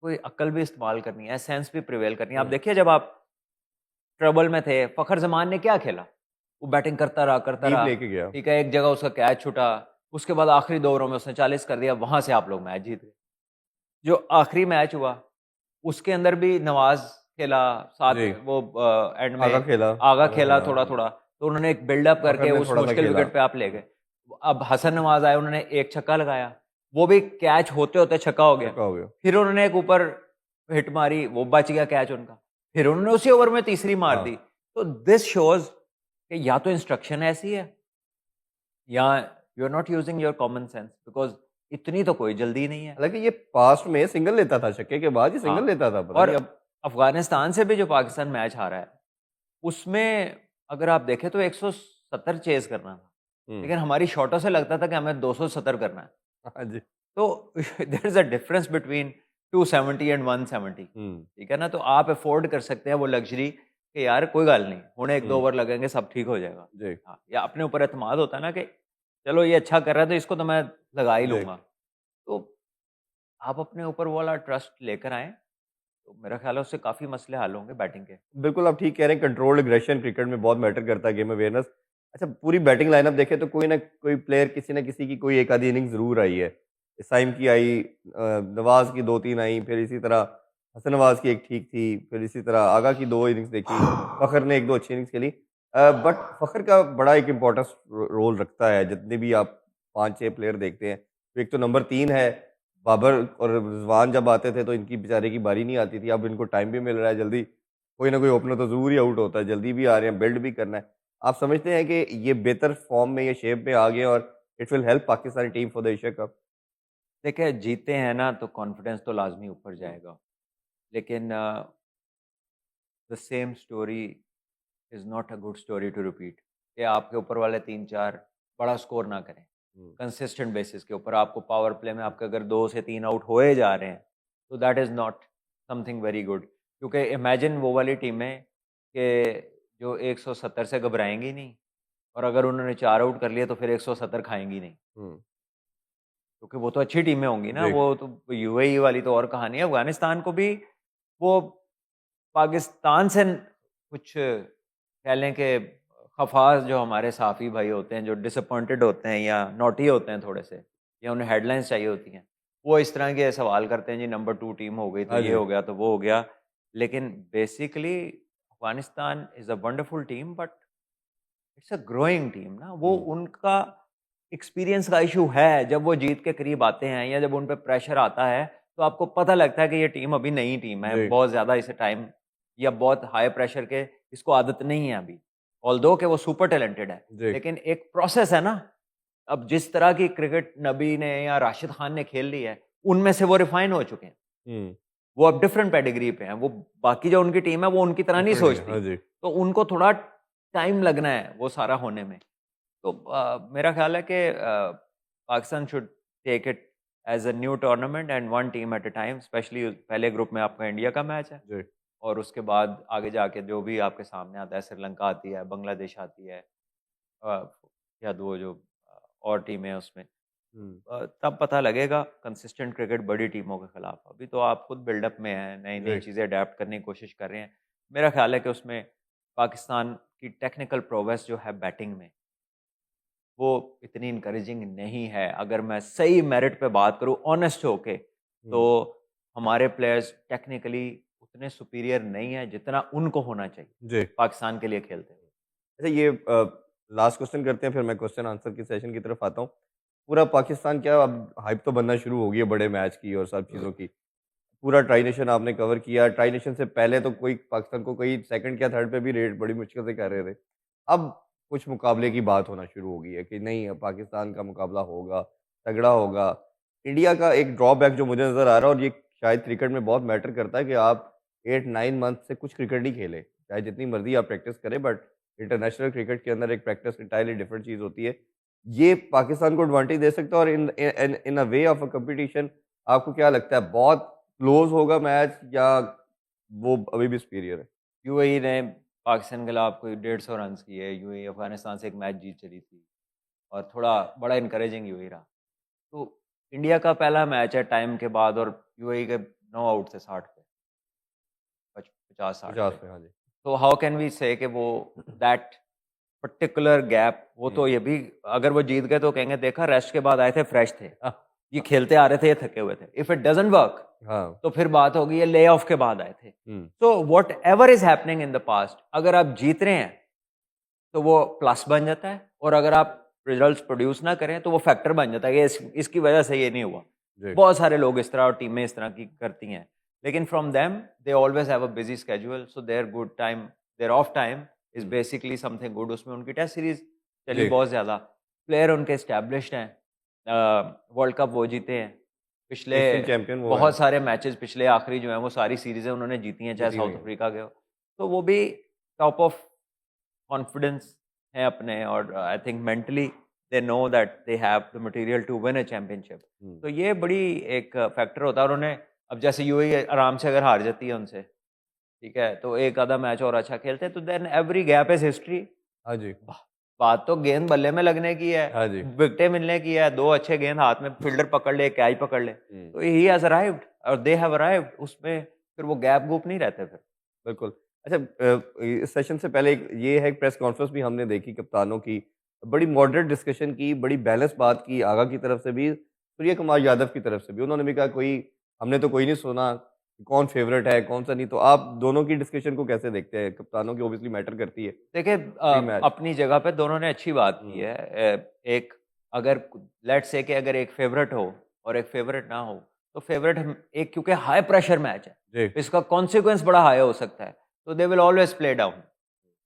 कोई अक्ल भी इस्तेमाल करनी है, सेंस भी प्रिवेल करनी है। आप हुँ। देखिए जब आप ट्रबल में थे, फ़खर ज़मान ने क्या खेला? वो बैटिंग करता डीप रहा, लेके गया। ठीक है, एक जगह उसका कैच छूटा, उसके बाद आखिरी 2 ओवरों में उसने 40 कर दिया, वहाँ से आप लोग मैच जीत गए। जो आखिरी मैच हुआ, उसके अंदर भी नवाज़ खेला, साथ जी। वो एंड आगा में खेला, आगा आगा खेला खेला। थोड़ा-थोड़ा, तो उन्होंने एक बिल्डअप फ़खर करके ने उस थोड़ा-सा मुश्किल खेला। विकेट पे आप ले गए। अब हसन नवाज़ आए, उन्होंने एक छक्का लगाया, वो भी कैच होते-होते छक्का हो गया। छक्का हो गया। फिर उन्होंने एक ऊपर हिट मारी, वो बच गया कैच उनका। फिर उन्होंने उसी ओवर में तीसरी मार हाँ। दी। तो दिस शोज़ कि या तो इंस्ट्रक्शन ऐसी है, या you are not using your common sense, because इतनी तो कोई जल्दी नहीं है। हालाँकि ये पास्ट में सिंगल लेता था, छक्के के बाद ही सिंगल हाँ, लेता था, पता और नहीं अब अफ़गानिस्तान से भी जो पाकिस्तान मैच हारा है, उसमें अगर आप देखें तो 170 चेज़ करना था। हुँ। लेकिन हमारी शॉटों से लगता था कि हमें 270 करना है। हाँ जी। तो there is a difference between 270 and 170, hmm ठीक है ना। तो आप अफोर्ड कर सकते हैं वो लग्जरी कि यार कोई गल नहीं, हुणे 1-2 हम्म ओवर लगेंगे, सब ठीक हो जाएगा। जी हाँ, या अपने ऊपर एतमाद होता है ना कि चलो ये अच्छा कर रहा है तो इसको तो मैं लगा ही जी लूँगा। तो आप अपने ऊपर वो वाला ट्रस्ट लेकर आएँ, तो मेरा ख़्याल है उससे काफ़ी मसले हल होंगे बैटिंग के। बिल्कुल, आप ठीक कह रहे हैं, कंट्रोल्ड एग्रेशन क्रिकेट में बहुत मैटर करता है, गेम अवेयरनेस। अच्छा, पूरी बैटिंग लाइनअप देखें तो कोई ना कोई प्लेयर, किसी न किसी की कोई एक आधी इनिंग ज़रूर आई है। साइम की आई, नवाज़ की 2-3 आई, फिर इसी तरह हसन नवाज़ की एक ठीक थी, फिर इसी तरह आगा की 2 इनिंग्स देखी, फ़खर ने 1-2 अच्छी इनिंग्स खेली। बट फ़खर का बड़ा एक इम्पोर्टेंस रोल रखता है, जितने भी आप 5-6 प्लेयर देखते हैं। तो एक तो नंबर 3 है, बाबर और रिज़वान जब आते थे तो इनकी बेचारे की बारी नहीं आती थी, अब इनको टाइम भी मिल रहा है, जल्दी कोई ना कोई ओपनर तो ज़रूर ही आउट होता है, जल्दी भी आ रहे हैं, बिल्ड भी करना है। आप समझते हैं कि ये बेहतर फ़ॉर्म में, ये शेप में आ गए और it will help Pakistani team for the Asia cup? देखिए, जीते हैं ना तो कॉन्फिडेंस तो लाज़मी ऊपर जाएगा। लेकिन the same story is not a good story to repeat, कि आपके ऊपर वाले 3-4 बड़ा स्कोर ना करें। हुँ, कंसिस्टेंट बेसिस के ऊपर आपको पावर प्ले में आपके अगर 2 से 3 आउट होए जा रहे हैं, तो that is not something very good. क्योंकि इमेजिन वो वाली टीमें कि जो 170 से घबराएँगी नहीं, और अगर उन्होंने 4 आउट कर लिए तो फिर 170 खाएँगी नहीं। हुँ, क्योंकि वो तो अच्छी टीमें होंगी ना, जी, वो तो यूएई वाली तो और कहानी है। अफ़गानिस्तान को भी वो पाकिस्तान से कुछ कह लें कि ख़फ़ास जो हमारे साफ़ी भाई होते हैं, जो डिसअपॉइंटेड होते हैं या नॉटी होते हैं थोड़े से, या उन्हें हेडलाइंस चाहिए होती हैं, वो इस तरह के सवाल करते हैं, जी नंबर 2 टीम हो गई तो हाँ ये जी, हो गया तो वो हो गया। लेकिन basically Afghanistan is a wonderful team, but it's a growing team ना। वो हुँ, उनका एक्सपीरियंस का इशू है। जब वो जीत के करीब आते हैं या जब उन पे प्रेशर आता है, तो आपको पता लगता है कि ये टीम अभी नई टीम है, जी, बहुत ज़्यादा इसे टाइम या बहुत हाई प्रेशर के इसको आदत नहीं है अभी। ऑल्दो कि वो सुपर टैलेंटेड है, जी, लेकिन एक प्रोसेस है ना। अब जिस तरह की क्रिकेट नबी ने या राशिद खान ने खेल ली है, उनमें से वो रिफाइन हो चुके हैं। हुँ, वो अब डिफरेंट पेडिग्री पे हैं। वो बाकी जो उनकी टीम है वो उनकी तरह नहीं डिफरेंट है, सोचती। हाँ जी, तो उनको थोड़ा टाइम लगना है वो सारा होने में। तो मेरा ख़्याल है कि Pakistan should take it as a new tournament and one team at a time. Specially पहले ग्रुप में आपका इंडिया का मैच है, जी, और उसके बाद आगे जाके जो भी आपके सामने आता है, श्रीलंका आती है, बांग्लादेश आती है, या वो जो और टीमें हैं उसमें, हुँ, तब पता लगेगा कंसिस्टेंट क्रिकेट बड़ी टीमों के खिलाफ। अभी तो आप खुद बिल्डअप में हैं, नई-नई जी, चीज़ें अडैप्ट करने की कोशिश कर रहे हैं। मेरा ख़्याल है कि उसमें पाकिस्तान की टेक्निकल प्रोग्रेस जो है बैटिंग में, वो इतनी इनकरेजिंग नहीं है। अगर मैं सही मेरिट पे बात करूँ ऑनेस्ट होके, हुँ, तो हमारे प्लेयर्स टेक्निकली उतने सुपीरियर नहीं हैं जितना उनको होना चाहिए, जी। पाकिस्तान के लिए खेलते हुए। अच्छा, ये लास्ट क्वेश्चन करते हैं, फिर मैं क्वेश्चन आंसर की सेशन की तरफ आता हूँ। पूरा पाकिस्तान क्या, अब हाइप तो बनना शुरू हो गई है बड़े मैच की और सब चीज़ों की। पूरा ट्राई नेशन आपने कवर किया, ट्राई नेशन से पहले तो कोई पाकिस्तान को कोई सेकंड या थर्ड पे भी रेट बड़ी मुश्किल से कर रहे थे। अब कुछ मुकाबले की बात होना शुरू हो गई है कि नहीं, अब पाकिस्तान का मुकाबला होगा, तगड़ा होगा। इंडिया का एक ड्रॉबैक जो मुझे नज़र आ रहा है, और ये शायद क्रिकेट में बहुत मैटर करता है, कि आप 8-9 मंथ से कुछ क्रिकेट नहीं खेले। चाहे जितनी मर्ज़ी आप प्रैक्टिस करें, बट इंटरनेशनल क्रिकेट के अंदर एक प्रैक्टिस एंटायरली डिफरेंट चीज़ होती है। ये पाकिस्तान को एडवांटेज दे सकता है, और इन अ वे ऑफ अ कॉम्पिटिशन आपको क्या लगता है, बहुत क्लोज़ होगा मैच, या वो अभी भी सुपीरियर है? यूएई ने पाकिस्तान के खिलाफ कोई 150 रन्स किए। यूएई अफ़गानिस्तान से एक मैच जीत चली थी, और थोड़ा बड़ा इनकरेजिंग यूएई रहा। तो इंडिया का पहला मैच है टाइम के बाद, और यूएई के 9 आउट थे 60 पे, 50-60 पे। 50 पे, हाँ जी। तो हाउ कैन वी से कि वो दैट पर्टिकुलर गैप, वो हुँ, तो ये भी, अगर वो जीत गए तो कहेंगे देखा रेस्ट के बाद आए थे, फ्रेश थे। ये खेलते आ रहे थे, ये थके हुए थे। इफ इट डजंट वर्क, हाँ, तो फिर बात होगी ये ले ऑफ के बाद आए थे। Hmm, so whatever is happening in the past, अगर आप जीत रहे हैं तो वो प्लस बन जाता है, और अगर आप रिजल्ट्स प्रोड्यूस ना करें तो वो फैक्टर बन जाता है कि इसकी वजह से ये नहीं हुआ। जी, बहुत सारे लोग इस तरह और टीमें इस तरह की करती हैं, लेकिन from them they always have a busy schedule, so there good time, there of time is hmm, basically something good. उसमें उनकी टेस्ट सीरीज चली जी, बहुत ज़्यादा, प्लेयर उनके एस्टेब्लिश्ड हैं, वर्ल्ड कप वो जीते हैं पिछले, एशियन चैंपियन वो हैं, बहुत सारे मैचेस पिछले आखिरी जो हैं वो सारी सीरीज़ें उन्होंने जीती हैं, चाहे जीती हुई साउथ हैं। अफ्रीका के हो। तो वो भी टॉप ऑफ कॉन्फिडेंस है अपने, और I think mentally they know that they have the material to win a championship. Hmm, तो ये बड़ी एक फैक्टर होता है, और उन्हें अब जैसे यूएई आराम से अगर हार जाती है उनसे, ठीक है, तो एक आधा मैच और अच्छा खेलते हैं, तो then every gap is history. हाँ जी, बात तो गेंद बल्ले में लगने की है, हाँ जी। विकेटें मिलने की है, 2 अच्छे गेंद हाथ में फील्डर पकड़ ले, कैच पकड़ ले, हुँ, तो ही हैज़ अराइव्ड और दे हैव अराइव्ड, उसमें फिर वो गैप गूप नहीं रहते फिर। बिल्कुल। अच्छा इस सेशन से पहले एक ये है प्रेस कॉन्फ्रेंस भी हमने देखी कप्तानों की, बड़ी मॉडरेट डिस्कशन की, बड़ी बैलेंस बात की आगा की तरफ से भी, सूर्य कुमार यादव की तरफ से भी। उन्होंने भी कहा कोई हमने तो कोई नहीं सुना, कौन फेवरेट है, कौन-सा नहीं। तो आप दोनों की डिस्कशन को कैसे देखते हैं? कप्तानों की ऑब्वियसली मैटर करती है, देखिए प्री मैच। अपनी जगह पे दोनों ने अच्छी बात की हुँ, है। एक अगर लेट्स से कि अगर एक फेवरेट हो और एक फेवरेट ना हो, तो फेवरेट एक क्योंकि हाई प्रेशर मैच है, जी, इसका कॉन्सिक्वेंस बड़ा हाई हो सकता है, तो they will always play down.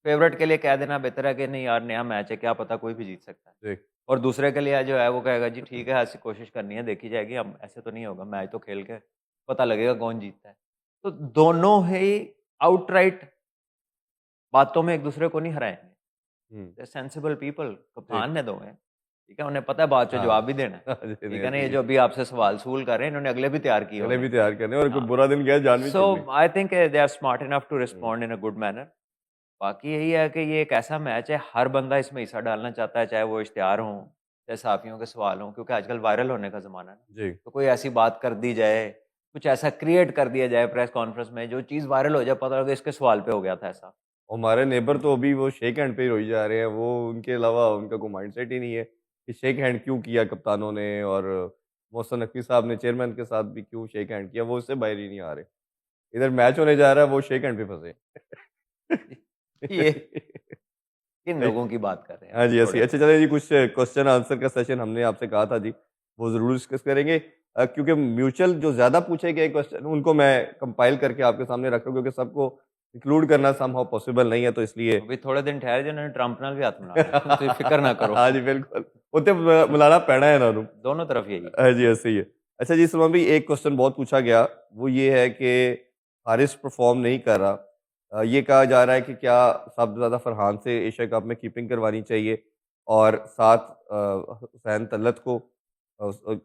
Favourite के लिए कह देना बेहतर है कि नहीं यार नया मैच है, क्या पता कोई भी जीत सकता है। जी, और दूसरे के लिए जो है वो कहेगा जी ठीक है, ऐसी कोशिश करनी है, देखी जाएगी, हम ऐसे तो नहीं होगा, मैच तो खेल के पता लगेगा कौन जीतता है। तो दोनों ही आउटराइट बातों में एक दूसरे को नहीं हुँ। हराएंगे। सेंसिबल पीपल, जी, कप्तान ने दो हैं, ठीक है, उन्हें पता है बाद में हाँ। जवाब भी देना है, हाँ जी, ठीक नहीं है ना। ये सही जो है। अभी आपसे सवाल सूल कर रहे हैं, इन्होंने अगले भी तैयार किए अगले होने भी हैं। तैयार करने और कोई हाँ, बुरा दिन गया जान भी सो छूट गई। I think they are smart enough to hmm, respond in a good manner. बाकी यही है कि ये एक ऐसा मैच है, हर बंदा इसमें हिस्सा डालना चाहता है, चाहे वो इश्तिहार हों, चाहे साफियों के सवाल हों, क्योंकि आजकल वायरल होने का ज़माना है ना। जी। तो कोई ऐसी बात कर दी जाए, कुछ ऐसा क्रिएट कर दिया जाए प्रेस कॉन्फ्रेंस में, जो चीज़ वायरल हो जाए, पता लगे इसके सवाल पे हो गया था ऐसा। हमारे नेबर तो अभी वो शेक हैंड पे ही रोई जा रहे हैं। वो उनके अलावा उनका कोई माइंडसेट ही नहीं है कि शेक हैंड क्यों किया कप्तानों ने और मोहसिन नकवी साहब ने चेयरमैन के साथ भी क्यों शेक हैंड किया, वो उससे बाहर ही नहीं आ रहे। इधर मैच होने जा रहा है, वो शेक हैंड पे फँसे ये किन हैं। लोगों की बात कर रहे हैं हाँ आप? जी, ऐसे ही। छोड़ें। अच्छा चलिए जी कुछ क्वेश्चन आंसर का सेशन हमने आपसे कहा था जी, वो ज़रूर डिस्कस करेंगे। क्योंकि म्यूचुअल जो ज़्यादा पूछे गए क्वेश्चन उनको मैं कंपाइल करके आपके सामने रख रहा हूँ क्योंकि सबको इंक्लूड करना समहाउ पॉसिबल नहीं है तो इसलिए अभी थोड़े दिन ठहर जाओ, उन्होंने ट्रंप नाल भी हाथ मिला लेना, ਤੁਸੀਂ ਫਿਕਰ ना करो। हाँ जी, बिल्कुल। उत्ते मिलाना पैना है इन्हों नू। दोनों तरफ यही है। हाँ जी, ऐसे ही है। अच्छा जी, सलमान भाई एक क्वेश्चन बहुत पूछा गया, वो ये है कि हारिस परफ़ॉर्म नहीं कर रहा। ये कहा जा रहा है कि क्या सबसे ज़्यादा फरहान से एशिया कप में कीपिंग करवानी चाहिए और साथ हुसैन तलत को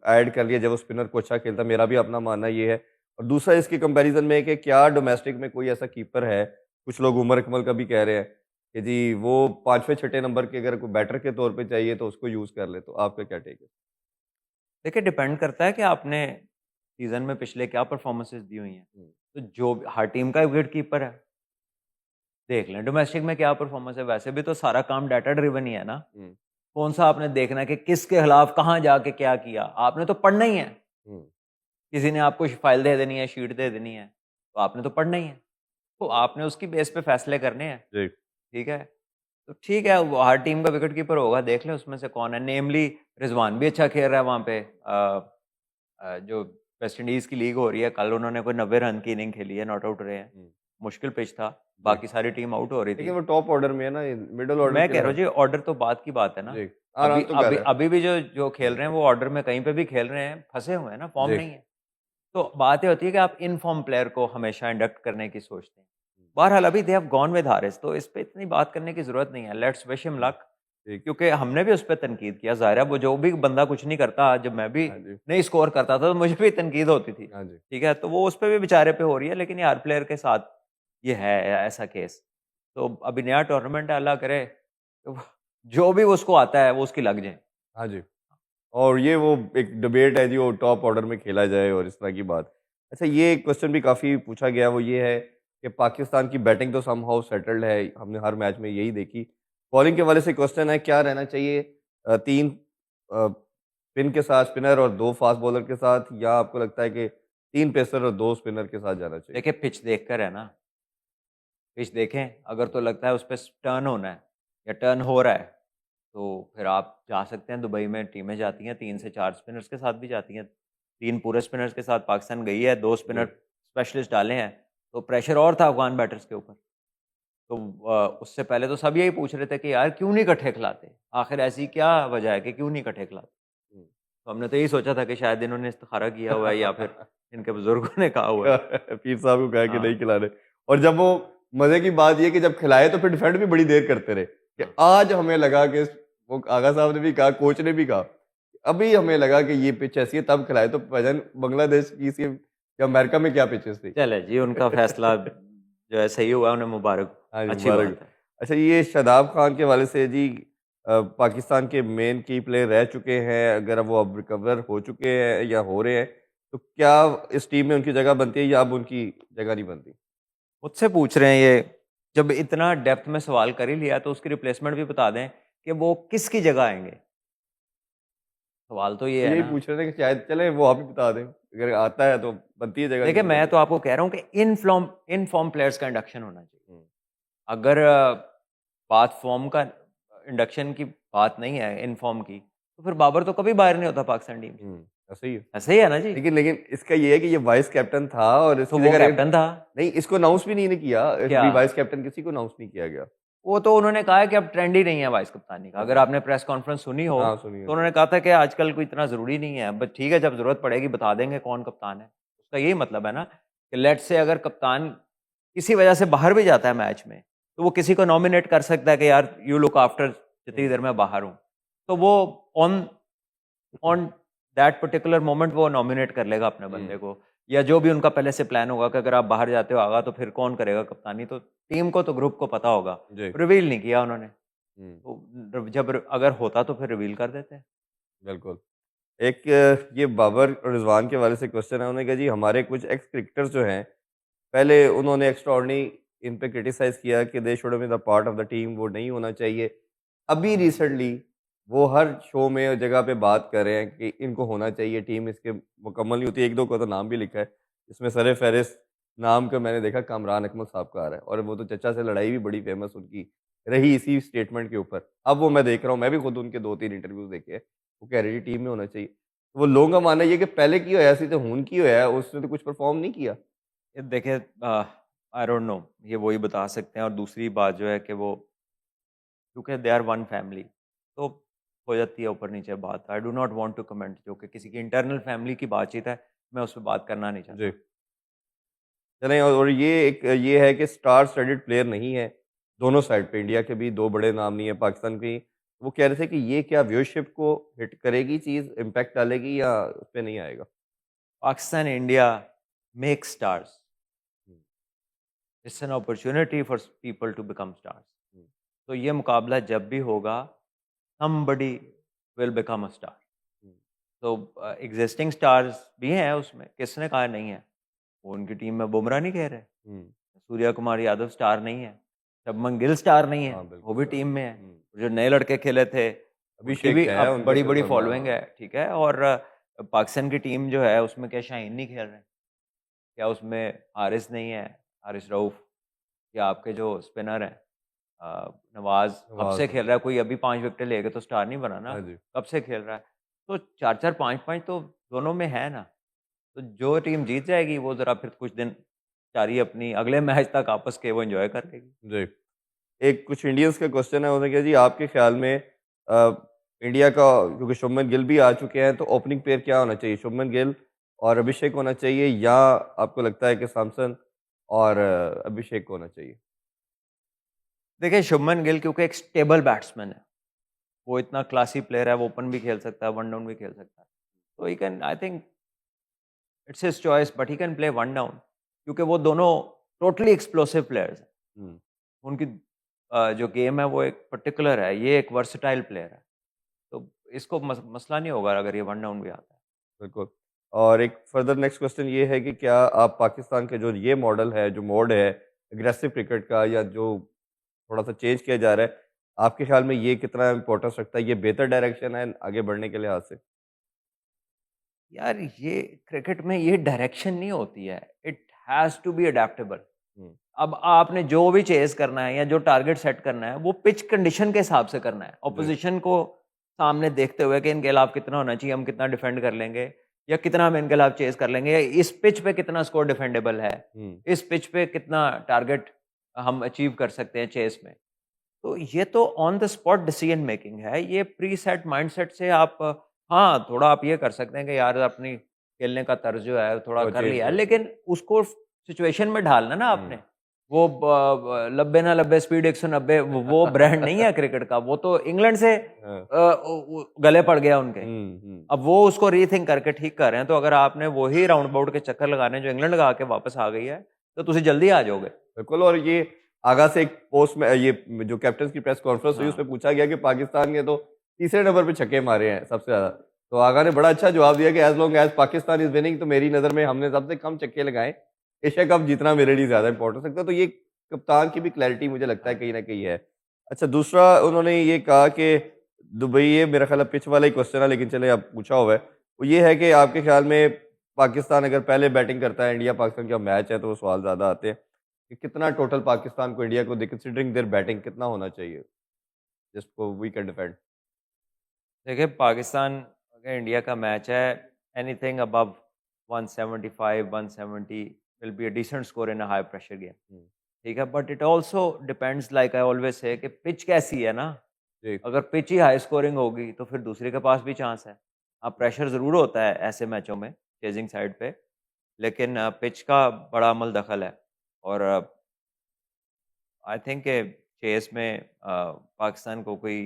ऐड कर लिया जब वो स्पिनर को अच्छा खेलता है, मेरा भी अपना मानना ये है। और दूसरा इसके कंपैरिज़न में है कि क्या डोमेस्टिक में कोई ऐसा कीपर है, कुछ लोग उमर अकमल का भी कह रहे हैं कि जी वो 5वें छठे नंबर के अगर कोई बैटर के तौर पे चाहिए तो उसको यूज़ कर ले, तो आपका क्या टेक है? देखिए डिपेंड करता है कि आपने सीज़न में पिछले क्या परफॉर्मेंसेज़ दी हुई हैं। हुँ, तो जो हर टीम का विकेट कीपर है, देख लें डोमेस्टिक में क्या परफॉर्मेंस है, वैसे भी तो सारा काम डाटा ड्रिवन ही है ना। हुँ, कौन-सा आपने देखना है कि किसके खिलाफ कहाँ जाके क्या किया, आपने तो पढ़ना ही है। हुँ, किसी ने आपको फाइल दे देनी है, शीट दे देनी है, तो आपने तो पढ़ना ही है। तो आपने उसकी बेस पे फैसले करने हैं, जी, ठीक है? तो ठीक है, वो हर टीम का विकेट कीपर होगा, देख लें उसमें से कौन है। नेमली रिज़वान भी अच्छा खेल रहा है वहाँ पे। जो वेस्ट इंडीज़ की लीग हो रही है, कल उन्होंने कोई 90 रन की इनिंग खेली है, नॉट आउट रहे हैं। हुँ, मुश्किल पिच था, जी। बाकी सारी टीम आउट हो रही लेकिन थी। वो टॉप ऑर्डर में है ना, ये मिडल ऑर्डर मैं के कह रहा अलावा हूँ जी, ऑर्डर तो बात की बात है ना। जी, अभी आराम तो कर अभी रहा है। अभी भी जो जो खेल हुँ, रहे हैं, वो ऑर्डर में कहीं पे भी खेल रहे हैं, फँसे हुए हैं ना, फॉर्म जी, नहीं है। तो बात ये होती है कि आप इन फॉर्म प्लेयर को हमेशा इंडक्ट करने की सोचते हैं। बहरहाल अभी they have gone with Haris, तो इस पे इतनी बात करने की ज़रूरत नहीं है। Let's wish him hmm, luck, ठीक। क्योंकि हमने भी उस पे तनकीद किया। ज़ाहिर है वो जो भी बंदा कुछ नहीं करता, जब मैं भी हाँ जी, नहीं स्कोर करता था तो मुझे भी तनकीद होती थी। हाँ जी। ठीक है? तो वो उस पे भी बेचारे पे हो रही है, लेकिन ये हर प्लेयर के साथ ये है ऐसा केस। तो अभी नया टूर्नामेंट है, अल्लाह करे तो जो भी उसको आता है वो उसकी लग जाए। हाँ जी, और ये वो एक डिबेट है जी, वो टॉप ऑर्डर में खेला जाए और इस तरह की बात। अच्छा ये क्वेश्चन भी काफ़ी पूछा गया, वो ये है कि पाकिस्तान की बैटिंग तो समहाउ सेटल्ड है, हमने हर मैच में यही देखी। बॉलिंग के हवाले से क्वेश्चन है, क्या रहना चाहिए 3 स्पिन के साथ स्पिनर और 2 फास्ट बॉलर के साथ या आपको लगता है कि 3 पेसर और 2 स्पिनर के साथ जाना चाहिए? देखिए पिच देखकर है ना, पिच देखें, अगर तो लगता है उस पे टर्न होना है या टर्न हो रहा है, तो फिर आप जा सकते हैं। दुबई में टीमें जाती हैं 3 से 4 स्पिनर्स के साथ भी जाती हैं। 3 पूरे स्पिनर्स के साथ पाकिस्तान गई है, 2 स्पिनर जी, स्पेशलिस्ट डाले हैं, तो प्रेशर और था अफ़गान बैटर्स के ऊपर। तो उससे पहले तो सब यही पूछ रहे थे कि यार क्यों नहीं इकट्ठे खिलाते? आखिर ऐसी क्या वजह है कि क्यों नहीं इकट्ठे खिलाते? हुँ। तो हमने तो यही सोचा था कि शायद इन्होंने इस्तिखारा किया हुआ है या फिर इनके बुजुर्गों ने कहा हुआ है। पीर साहब को कहा कि हाँ, नहीं खिलाने और जब वो मज़े की बात ये है कि जब खिलाए तो फिर डिफेंड भी बड़ी देर करते रहे कि हाँ। आज हमें लगा कि वो आगा साहब ने भी कहा, कोच ने भी कहा, अभी हमें लगा कि ये पिच ऐसी है तब खिलाए तो भाईजान बांग्लादेश की सी कि अमेरिका में क्या पिचेस थी? चले जी, उनका फैसला जो है सही हुआ, उन्हें मुबारक, हाँ जी, अच्छी मुबारक। बात है। अच्छा, ये शादाब खान के हवाले से जी, पाकिस्तान के मेन की प्लेयर रह चुके हैं, अगर वो अब रिकवर हो चुके हैं या हो रहे हैं, तो क्या इस टीम में उनकी जगह बनती है या अब उनकी जगह नहीं बनती? मुझसे पूछ रहे हैं ये, जब इतना डेप्थ में सवाल कर ही लिया तो उसकी रिप्लेसमेंट भी बता दें कि वो किसकी जगह आएँगे? सवाल तो ये तो है यही ना। पूछ रहे थे कि शायद चले वो आप ही बता दें, अगर आता है तो बनती है जगह, नहीं देखिए, तो मैं बंदी। तो आपको कह रहा हूँ कि इन फॉर्म प्लेयर्स का इंडक्शन होना चाहिए। हुँ, अगर बात फॉर्म का इंडक्शन की बात नहीं है, इन फॉर्म की, तो फिर बाबर तो कभी बाहर नहीं होता पाकिस्तान टीम से। हुँ, ऐसा ही है। ऐसे ही है ना जी? लेकिन लेकिन इसका ये है कि ये वाइस कैप्टन था और तो इसकी वो जगह कैप्टन था। नहीं, इसको अनाउंस भी नहीं ने किया, क्या? अभी वाइस कैप्टन किसी को अनाउंस नहीं किया गया। वो तो उन्होंने कहा है कि अब ट्रेंड ही नहीं है वाइस कप्तानी का। अगर अच्छा। आपने प्रेस कॉन्फ्रेंस सुनी हो, हाँ, सुनिए तो जी। उन्होंने कहा था कि आजकल कोई इतना ज़रूरी नहीं है, बट ठीक है, जब ज़रूरत पड़ेगी बता देंगे कौन कप्तान है। उसका यही मतलब है ना कि लेट्स से अगर कप्तान किसी वजह से बाहर भी जाता है मैच में, तो वो किसी को नॉमिनेट कर सकता है कि यार यू लुक आफ्टर जितनी हुँ, देर मैं बाहर हूँ। तो वो on on that particular moment वो नॉमिनेट कर लेगा अपने बंदे हुँ, को, या जो भी उनका पहले से प्लान होगा कि अगर आप बाहर जाते हो आगा तो फिर कौन करेगा कप्तानी, तो टीम को तो ग्रुप को पता होगा। जी। रिवील नहीं किया उन्होंने। हुँ, तो जब अगर होता तो फिर रिवील कर देते। बिल्कुल। एक ये बाबर और रिज़वान के हवाले से क्वेश्चन है, उन्होंने कहा जी हमारे कुछ एक्स क्रिकेटर्स जो हैं, पहले उन्होंने एक्स्ट्राऑर्डिनरी इन पे क्रिटिसाइज़ किया कि they should have been the part of the team, वो नहीं होना चाहिए। अभी रिसेंटली वो हर शो में और जगह पे बात कर रहे हैं कि इनको होना चाहिए, टीम इसके मुकम्मल नहीं होती। 1-2 का तो नाम भी लिखा है, इसमें सर-ए-फ़हरिस्त नाम का मैंने देखा कामरान अकमल साहब का आ रहा है और वो तो चचा से लड़ाई भी बड़ी फ़ेमस उनकी रही इसी स्टेटमेंट के ऊपर। अब वो मैं देख रहा हूँ, मैं भी खुद उनके 2-3 इंटरव्यूज़ देखे हैं, वो कह रहे हैं टीम में होना चाहिए। वो लोगों का मानना ये है कि पहले की होया सी तो हुन की होया, उसने तो कुछ परफ़ॉर्म नहीं किया। ये देखिए, आई डोंट नो, ये वही बता सकते हैं। और दूसरी बात जो है कि वो, क्योंकि दे आर वन फैमिली, तो हो जाती है ऊपर नीचे बात। I do not want to comment, जो कि किसी की इंटरनल फैमिली की बातचीत है, मैं उस पे बात करना नहीं जी। चाहता। चलें, और ये एक ये है कि स्टार स्टडेड प्लेयर नहीं है, दोनों साइड पे इंडिया के भी 2 बड़े नाम नहीं है, पाकिस्तान की। वो कह रहे थे कि ये क्या व्यूअरशिप को हिट करेगी चीज़, इम्पैक्ट डालेगी या उसपे नहीं आएगा? Pakistan, India make stars. Hmm, it's an opportunity for people to become stars. Hmm, तो ये मुकाबला जब भी होगा, somebody will become a star. Hmm, तो एग्जिस्टिंग स्टार्स भी हैं उसमें, किसने कहा नहीं है? वो उनकी टीम में बुमराह नहीं कह रहे, हुँ। सूर्या कुमार यादव स्टार नहीं है, शुभमन गिल स्टार नहीं है, हाँ, वो बिल्कुल भी सर। टीम में है। हुँ, जो नए लड़के खेले थे, उनकी अभिषेक भी है, अब उनके बड़ी ऊपर बड़ी फरमा फॉलोइंग है, ठीक है। और पाकिस्तान की टीम जो है उसमें क्या शाहीन नहीं खेल रहे? क्या उसमें हारिस नहीं है, हारिस रऊफ? या आपके जो स्पिनर हैं, नवाज कब नवाज़ से है। खेल रहा है? कोई अभी 5 विकेट लेके तो स्टार नहीं बना ना, हाँ जी। कब से खेल रहा है? तो 4-4 5-5 तो दोनों में है ना। तो जो टीम जीत जाएगी वो ज़रा फिर कुछ दिन सारी अपनी अगले मैच तक आपस के वो एन्जॉय कर लेगी। जी। एक कुछ इंडियंस का क्वेश्चन है, उन्होंने कहा जी आपके ख़्याल में अ, इंडिया का, क्योंकि शुभमन गिल भी आ चुके हैं, तो ओपनिंग पेयर क्या होना चाहिए? शुभमन गिल और अभिषेक होना चाहिए या आपको लगता है कि सैमसन और अभिषेक को होना चाहिए? देखिए, शुभमन गिल क्योंकि एक स्टेबल बैट्समैन है, वो इतना क्लासी प्लेयर है, वो ओपन भी खेल सकता है, वन डाउन भी खेल सकता है। तो he can, I think it's his choice, but he can play one down, क्योंकि वो दोनों टोटली एक्सप्लोसिव प्लेयर्स हैं। हुँ, उनकी जो गेम है वो एक पर्टिकुलर है, ये एक वर्सेटाइल प्लेयर है। तो इसको मसला नहीं होगा अगर ये वन डाउन भी आता है। बिल्कुल। और एक फर्दर नेक्स्ट क्वेश्चन ये है कि क्या आप पाकिस्तान के जो ये मॉडल है, जो मोड है एग्रेसिव क्रिकेट का, या जो थोड़ा-सा चेंज किया जा रहा है, आपके ख़्याल में ये कितना इम्पोर्टेंस रखता है? ये बेहतर डायरेक्शन है आगे बढ़ने के लिहाज़ से? यार, ये क्रिकेट में ये डायरेक्शन नहीं होती है, it has to be adaptable. Hmm, अब आपने जो भी चेज़ करना है या जो टारगेट सेट करना है, वो पिच कंडीशन के हिसाब से करना है। जी। ऑपोज़िशन को सामने देखते हुए कि इनके खिलाफ कितना होना चाहिए, हम कितना डिफेंड कर लेंगे, या कितना हम इनके खिलाफ चेज़ कर लेंगे, या इस पिच पे कितना स्कोर डिफेंडेबल है, हुँ, इस पिच पे कितना टारगेट हम अचीव कर सकते हैं चेज़ में। तो ये तो on the spot decision making है, ये प्री सेट माइंडसेट से आप, हाँ, थोड़ा आप ये कर सकते हैं कि यार अपनी खेलने का तर्ज जो है थोड़ा थोड़ा कर चेंज लिया है, कर दें। लेकिन उसको सिचुएशन में ढालना ना आपने। हुँ, वो लब्बे ना लब्बे स्पीड 190 वो ब्रांड नहीं है क्रिकेट का, वो तो इंग्लैंड से हाँ। गले पड़ गया उनके। हम्म। अब वो उसको रीथिंक करके ठीक कर रहे हैं, तो अगर आपने वही राउंड अबाउट के चक्कर लगाने जो इंग्लैंड लगा के वापस आ गई है, तो तुझे जल्दी आ जाओगे। बिल्कुल। और ये आगा से एक पोस्ट में ये जो कैप्टन की प्रेस कॉन्फ्रेंस हुई हाँ। उसमें पूछा गया कि पाकिस्तान के तो तीसरे नंबर पे छक्के मारे हैं सबसे ज्यादा, तो आगा ने बड़ा अच्छा जवाब दिया कि as long as Pakistan is winning, तो मेरी नजर में हमने सबसे कम छक्के लगाए, एशिया कप जीतना मेरे लिए ज्यादा इंपॉर्टेंट लगता है। तो ये कप्तान की भी क्लैरिटी मुझे लगता है हाँ। कहीं ना कहीं है। अच्छा, दूसरा उन्होंने ये कहा कि दुबई, ये मेरा ख्याल पिच वाला ही क्वेश्चन है लेकिन चले अब पूछा हुआ है, वो ये है कि आपके ख्याल में पाकिस्तान अगर पहले बैटिंग करता है, इंडिया पाकिस्तान का मैच है, तो वो सवाल ज्यादा आते हैं कि कितना टोटल पाकिस्तान को, इंडिया को, कंसिडरिंग देयर बैटिंग कितना होना चाहिए जिसको वी कैन डिफेंड? देखिए, पाकिस्तान अगर इंडिया का मैच है, anything above 175 170 will be a decent score in a high pressure game. ठीक है, but it also depends, like I always say, कि पिच कैसी है ना। जी। अगर पिच ही हाई स्कोरिंग होगी तो फिर दूसरे के पास भी चांस है। अब प्रेशर ज़रूर होता है ऐसे मैचों में चेजिंग साइड पे, लेकिन पिच का बड़ा अमल दखल है। और आई थिंक चेस में पाकिस्तान को कोई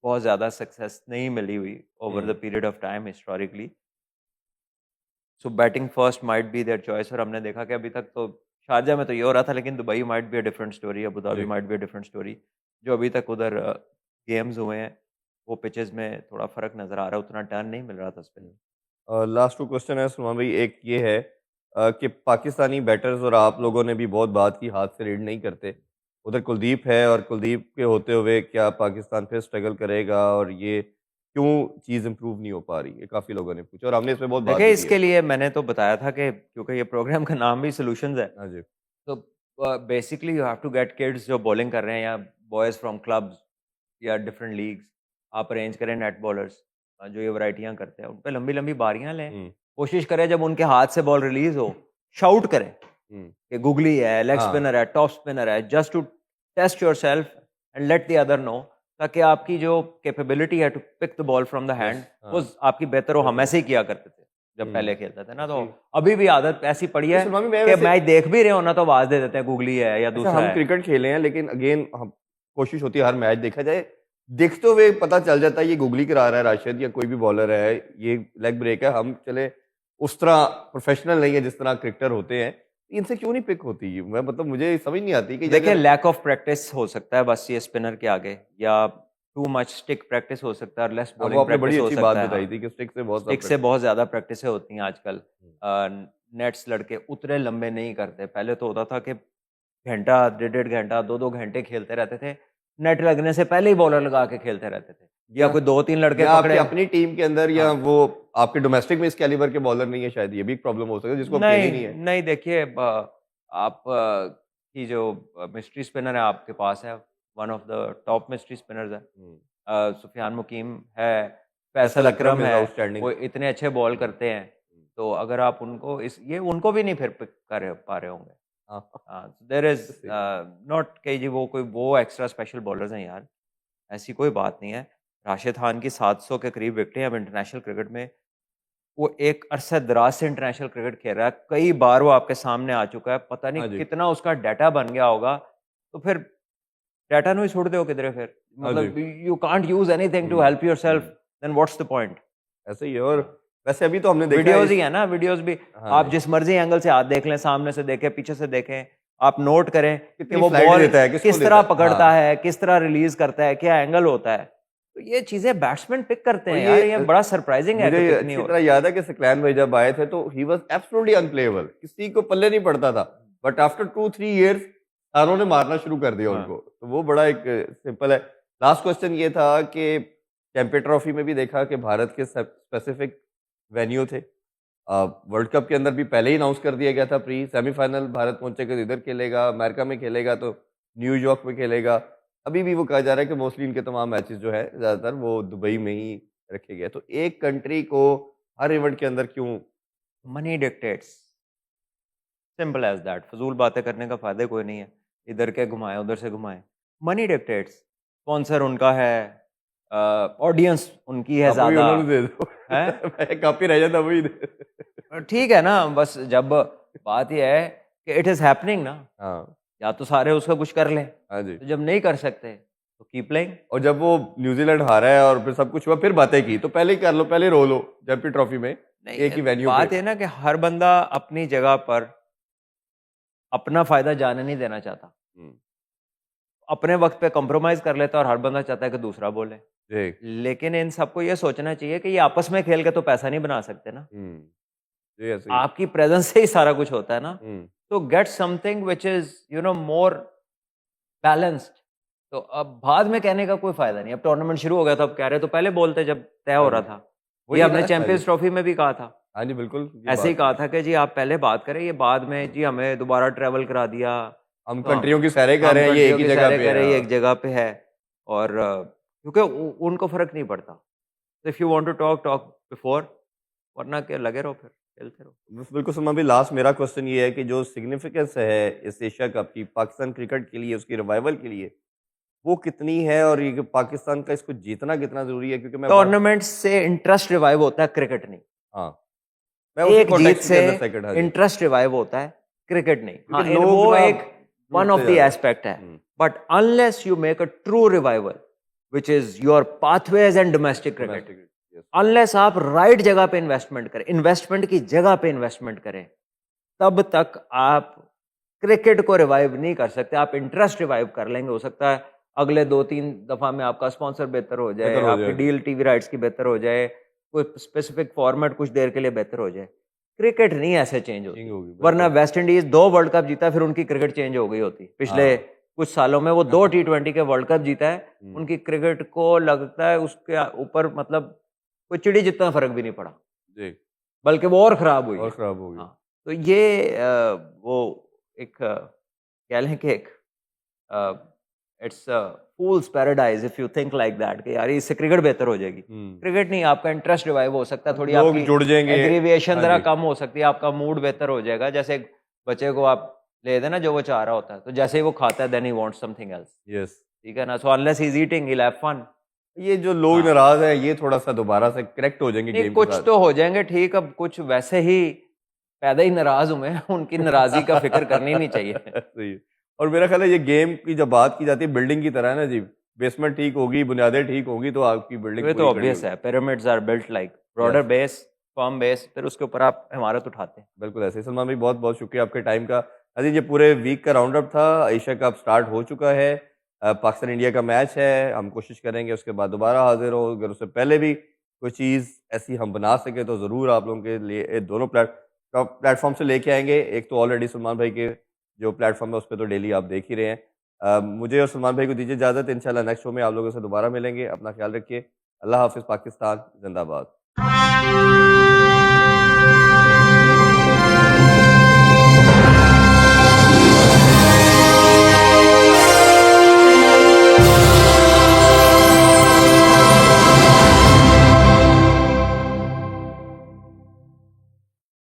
बहुत ज़्यादा सक्सेस नहीं मिली हुई over the period of time historically. So batting first might be their choice, और हमने देखा कि अभी तक तो शारजा में तो ये हो रहा था, लेकिन Dubai might be a different story, Abu Dhabi जी। Might be a different story. जो अभी तक उधर गेम्स हुए हैं, वो पिचेस में थोड़ा फ़र्क नज़र आ रहा है, उतना टर्न नहीं मिल रहा था स्पिन। लास्ट टू क्वेश्चन है सलमान भाई, एक ये है कि पाकिस्तानी बैटर्स और आप लोगों ने भी बहुत बात की, हाथ से रीड नहीं करते, उधर कुलदीप है, और कुलदीप के होते हुए क्या पाकिस्तान फिर स्ट्रगल करेगा, और ये क्यों चीज़ इंप्रूव नहीं हो पा रही, ये काफ़ी लोगों ने पूछा और हमने इसमें बहुत बात देखिए, भी की है। इसके लिए मैंने तो बताया था कि क्योंकि ये प्रोग्राम का नाम भी सॉल्यूशंस है, हाँ जी। तो basically you have to get kids जो बॉलिंग कर रहे हैं, या बॉयज़ फ्रॉम क्लब्स या डिफरेंट लीग्स। आप अरेंज करें नेट बॉलर्स जो ये वैरायटियाँ करते हैं, उन पे लंबी-लंबी बारियाँ लें। हुँ, कोशिश करें जब उनके हाथ से बॉल रिलीज़ हो, शाउट करें हुँ। कि गुगली है, लेग हाँ, स्पिनर है, टॉप स्पिनर है, just to test yourself and let the other know, ताकि आपकी जो कैपेबिलिटी है to pick the ball from the yes, hand, वो हाँ, आपकी बेहतर हो। हम बेहतर हो। ऐसे ही किया करते थे जब हुँ, पहले खेलते थे ना, तो जी। अभी भी आदत ऐसी पड़ी नहीं है सलमान भाई, मैं कि वैसे मैच देख भी रहे हो ना, तो आवाज़ दे देते हैं गुगली है या अच्छा, दूसरा हम है। क्रिकेट खेले हैं लेकिन अगेन हम कोशिश होती है हर मैच देखा जाए, देखते हुए पता चल जाता है ये गुगली करा रहा है राशिद या कोई भी बॉलर है, ये लेग ब्रेक है, हम चले उस तरह प्रोफेशनल नहीं है जिस तरह क्रिकेटर होते हैं, इनसे क्यों नहीं पिक होती? मैं मतलब मुझे समझ नहीं आती कि देखिए, अगर लैक ऑफ प्रैक्टिस हो सकता है बस ये स्पिनर के आगे, या टू मच स्टिक प्रैक्टिस हो सकता है, और लेस वो बॉलिंग आपने बड़ी प्रैक्टिस हो अच्छी बात सकता है। बताई हाँ, थी कि स्टिक से बहुत स्टिक सब से बहुत ज़्यादा प्रैक्टिसें होती हैं आजकल। हुँ, नेट्स लड़के उतने लंबे नहीं करते। पहले तो होता था कि घंटा, डेढ़-डेढ़ घंटा, 2-2 घंटे खेलते रहते थे। नेट लगने से पहले ही बॉलर लगा के खेलते रहते थे। या या कोई 2-3 लड़के या आपकी पकड़े। अपनी टीम के अंदर, या हाँ। वो आपके डोमेस्टिक में इस कैलिबर के बॉलर नहीं है, शायद ये भी एक प्रॉब्लम हो सकता है जिसको अकेले ही नहीं, नहीं है। नहीं, देखिए, आप की जो मिस्ट्री स्पिनर है आपके पास है, one of the top mystery spinners है। हुँ, सुफियान मुकीम है, फैसल फैसल अकरम अकरम इज़ है, आउटस्टैंडिंग। वो इतने अच्छे बॉल हुँ, करते हैं, हुँ, तो अगर आप उनको ये उनको भी नहीं फिर पिक कर पा रहे होंगे। हाँ, देयर इज़ सही। नॉट कि जी वो एक्स्ट्रा स्पेशल बॉलर्स हैं यार, ऐसी कोई बात नहीं है। राशिद खान की 700 के करीब विकेटें अब इंटरनेशनल क्रिकेट में, वो एक अरसे दराज से इंटरनेशनल क्रिकेट खेल रहा है, कई बार वो आपके सामने आ चुका है, पता नहीं हाँ जी, कितना उसका डाटा बन गया होगा, तो फिर डाटा ਨੂੰ ਹੀ ਸੁੱਟ ਦਿਓ किधरे फिर। हाँ जी। मतलब you can't use anything to hmm, help yourself, hmm. Then what's the point? ऐसे ही है। और हाँ। वैसे अभी तो हमने देखा है वीडियोज़ इस ही है ना, वीडियोज़ भी हाँ आप जी, जिस मर्ज़ी एंगल से हाथ देख लें, सामने से देखें, पीछे से देखें, आप नोट करें कि कितनी वो फ्लाइट बॉल देता है, किसको किस देता तरह है? पकड़ता हाँ, है, किस तरह रिलीज़ करता है, क्या एंगल होता है। तो ये चीज़ें बैट्समैन पिक करते और हैं ये यार, ये बड़ा सरप्राइज़िंग है कि मुझे पिक नहीं अच्छी हो तरह याद है कि सकलैन भाई जब आए थे तो ही वाज़ एब्सोल्यूटली अनप्लेएबल, किसी को पल्ले नहीं पड़ता था। बट आफ्टर 2-3 इयर्स सारों ने मारना शुरू कर दिया हाँ। उनको। तो वो बड़ा एक सिंपल है। लास्ट क्वेश्चन ये था कि चैंपियन ट्रॉफी में भी देखा कि भारत के स्पेसिफिक वेन्यू थे। वर्ल्ड कप के अंदर भी पहले ही अनाउंस कर दिया गया था प्री सेमीफाइनल भारत पहुंचेगा तो इधर खेलेगा, अमेरिका में खेलेगा तो न्यूयॉर्क में खेलेगा। अभी भी वो कहा जा रहा है कि मोस्टली इनके तमाम मैचेस जो है ज़्यादातर वो दुबई में ही रखे गए। तो एक कंट्री को हर इवेंट के अंदर क्यों? Money dictates, simple as that. फ़िज़ूल बातें करने का फ़ायदा कोई नहीं है। इधर के घुमाएँ, उधर से घुमाएँ। मनी डिक्टेट्स, स्पॉन्सर उनका है, ऑडियंस उनकी है आपको भी ज़्यादा, उन्होंने दे दो। हैं? मैं कॉपी रह जाता वही दे। ठीक है ना, बस जब बात ये है कि इट इज़ हैपनिंग ना, हाँ, या तो सारे उसका कुछ कर लें, हाँ जी। तो जब नहीं कर सकते तो कीप प्लेइंग। और जब वो न्यूजीलैंड हारा है और फिर सब कुछ हुआ, फिर बातें की, तो पहले ही कर लो, पहले रो लो चैंपियन ट्रॉफी में, नहीं, एक ही वेन्यू पे। बात है ना कि हर बंदा अपनी जगह पर अपना फायदा जाने नहीं देना चाहता, हुँ, अपने वक्त पे कॉम्प्रोमाइज कर लेता है और हर बंदा चाहता है कि दूसरा बोले। जी। लेकिन इन सबको ये सोचना चाहिए कि ये आपस में खेल के तो पैसा नहीं बना सकते ना, हुँ, जी, ऐसे ही। आपकी प्रेजेंस से ही सारा कुछ होता है ना। हुँ, तो get something which is more balanced. तो अब बाद में कहने का कोई फायदा नहीं। अब टूर्नामेंट शुरू हो गया तो अब कह रहे तो पहले बोलते जब तय हो हाँ रहा जी। था। ये वही है ना। हमने हाँ जी। चैंपियंस ट्रॉफी में भी कहा था, हाँ जी, बिल्कुल, ये ऐसे ही बात कहा है। था कि जी आप पहले बात करें, ये बाद में जी हमें दोबारा ट्रेवल करा दिया, हम तो कंट्रियों की सैरें कर हम रहे हैं, ये एक कंट्रियों ही के जगह सारे पे है। करें, ये हाँ, एक जगह पे है। और क्योंकि उनको फर्क नहीं पड़ता। तो if you want to talk talk before, वरना क्या लगे रहो, फिर खेलते रहो। बस बिल्कुल सलमान भाई, लास्ट मेरा क्वेश्चन ये है कि जो सिग्निफिकेंस है इस एशिया कप की पाकिस्तान क्रिकेट के लिए, उसकी रिवाइवल के लिए, वो कितनी है और ये कि पाकिस्तान का इसको जीतना कितना ज़रूरी है? क्योंकि मैं बहुत टूर्नामेंट से इंटरेस्ट रिवाइव होता है, क्रिकेट नहीं। हाँ, मैं उसी एक जीत कॉन्टेक्स्ट के से अंदर सेकंड। हाँ जी, इंटरेस्ट रिवाइव होता है, क्रिकेट नहीं। क्योंकि हाँ, लोग वो ना एक वन ऑफ जुड़ते द जा रहे हैं। एस्पेक्ट है। Hmm, but unless you make a true revival which is your pathways and domestic cricket, domestic yes. Unless आप राइट जगह पे इन्वेस्टमेंट करें, इन्वेस्टमेंट की जगह पे इन्वेस्टमेंट करें, तब तक आप क्रिकेट को रिवाइव नहीं कर सकते। आप इंटरेस्ट रिवाइव कर लेंगे, हो सकता है अगले 2-3 दफा में आपका स्पॉन्सर बेहतर हो जाए, बेहतर हो आपकी जाए जी। डील टीवी राइट्स की बेहतर हो जाए, कोई स्पेसिफिक फॉर्मेट कुछ देर के लिए बेहतर हो जाए। क्रिकेट नहीं ऐसे चेंज चेंज होती। होगी, वरना बिल्कुल। वेस्ट इंडीज 2 वर्ल्ड कप जीता, फिर उनकी क्रिकेट चेंज हो गई होती। पिछले हाँ। कुछ सालों में वो 2 T20 के वर्ल्ड कप जीता है, हुँ, उनकी क्रिकेट को लगता है उसके ऊपर मतलब कोई चिड़ी जितना फर्क भी नहीं पड़ा, जी, बल्कि वो और खराब हुई और है। खराब होगी। हाँ, तो ये वो एक कह लें कि एक it's fools paradise if you think like that कि यार इससे क्रिकेट बेहतर हो जाएगी। हुँ, क्रिकेट नहीं, आपका इंटरेस्ट रिवाइव हो सकता है, थोड़ी लोग आपकी जुड़ जाएँगे। एग्रीविएशन हाँ जरा जी, कम हो सकती है, आपका मूड बेहतर हो जाएगा। जैसे एक बच्चे को आप ले देना जो वो चाह रहा होता है, तो जैसे ही वो खाता है then he wants something else, yes. ठीक है ना। So unless he is eating he will have fun. ये जो लोग हाँ, नाराज़ हैं, ये थोड़ा-सा दोबारा से करेक्ट हो जाएँगे नहीं गेम के कुछ साथ। तो हो जाएंगे ठीक, अब कुछ वैसे ही पैदा ही नाराज हुए हैं, उनकी नाराजगी का फिक्र करनी नहीं चाहिए। सही है। और मेरा ख्याल है ये गेम की जब बात की जाती है बिल्डिंग की तरह है ना जी, बेसमेंट ठीक होगी, बुनियादें ठीक होंगी तो आपकी बिल्डिंग ये तो पूरी खड़ी ऑब्वियस होगी। है, pyramids are built like yes, broader base, firm base, फिर उसके ऊपर आप इमारत उठाते हैं। बिल्कुल ऐसे ही। सलमान भाई, बहुत-बहुत शुक्रिया आपके टाइम का। अजीज, ये पूरे वीक का राउंड अप था, एशिया कप स्टार्ट हो चुका है। पाकिस्तान इंडिया का मैच है, हम कोशिश करेंगे उसके बाद दोबारा हाज़िर हो, अगर उससे पहले भी कोई चीज़ ऐसी हम बना सकें तो ज़रूर आप लोगों के लिए दोनों प्लेटफ़ॉर्म से लेके आएँगे। एक तो ऑलरेडी सलमान भाई के जो प्लेटफ़ॉर्म है उस पे तो डेली आप देख ही रहे हैं। मुझे और सलमान भाई को दीजिए इजाज़त, इंशाल्लाह नेक्स्ट शो में आप लोगों से दोबारा मिलेंगे। अपना ख़्याल रखिए। अल्लाह हाफ़िज़। पाकिस्तान ज़िंदाबाद।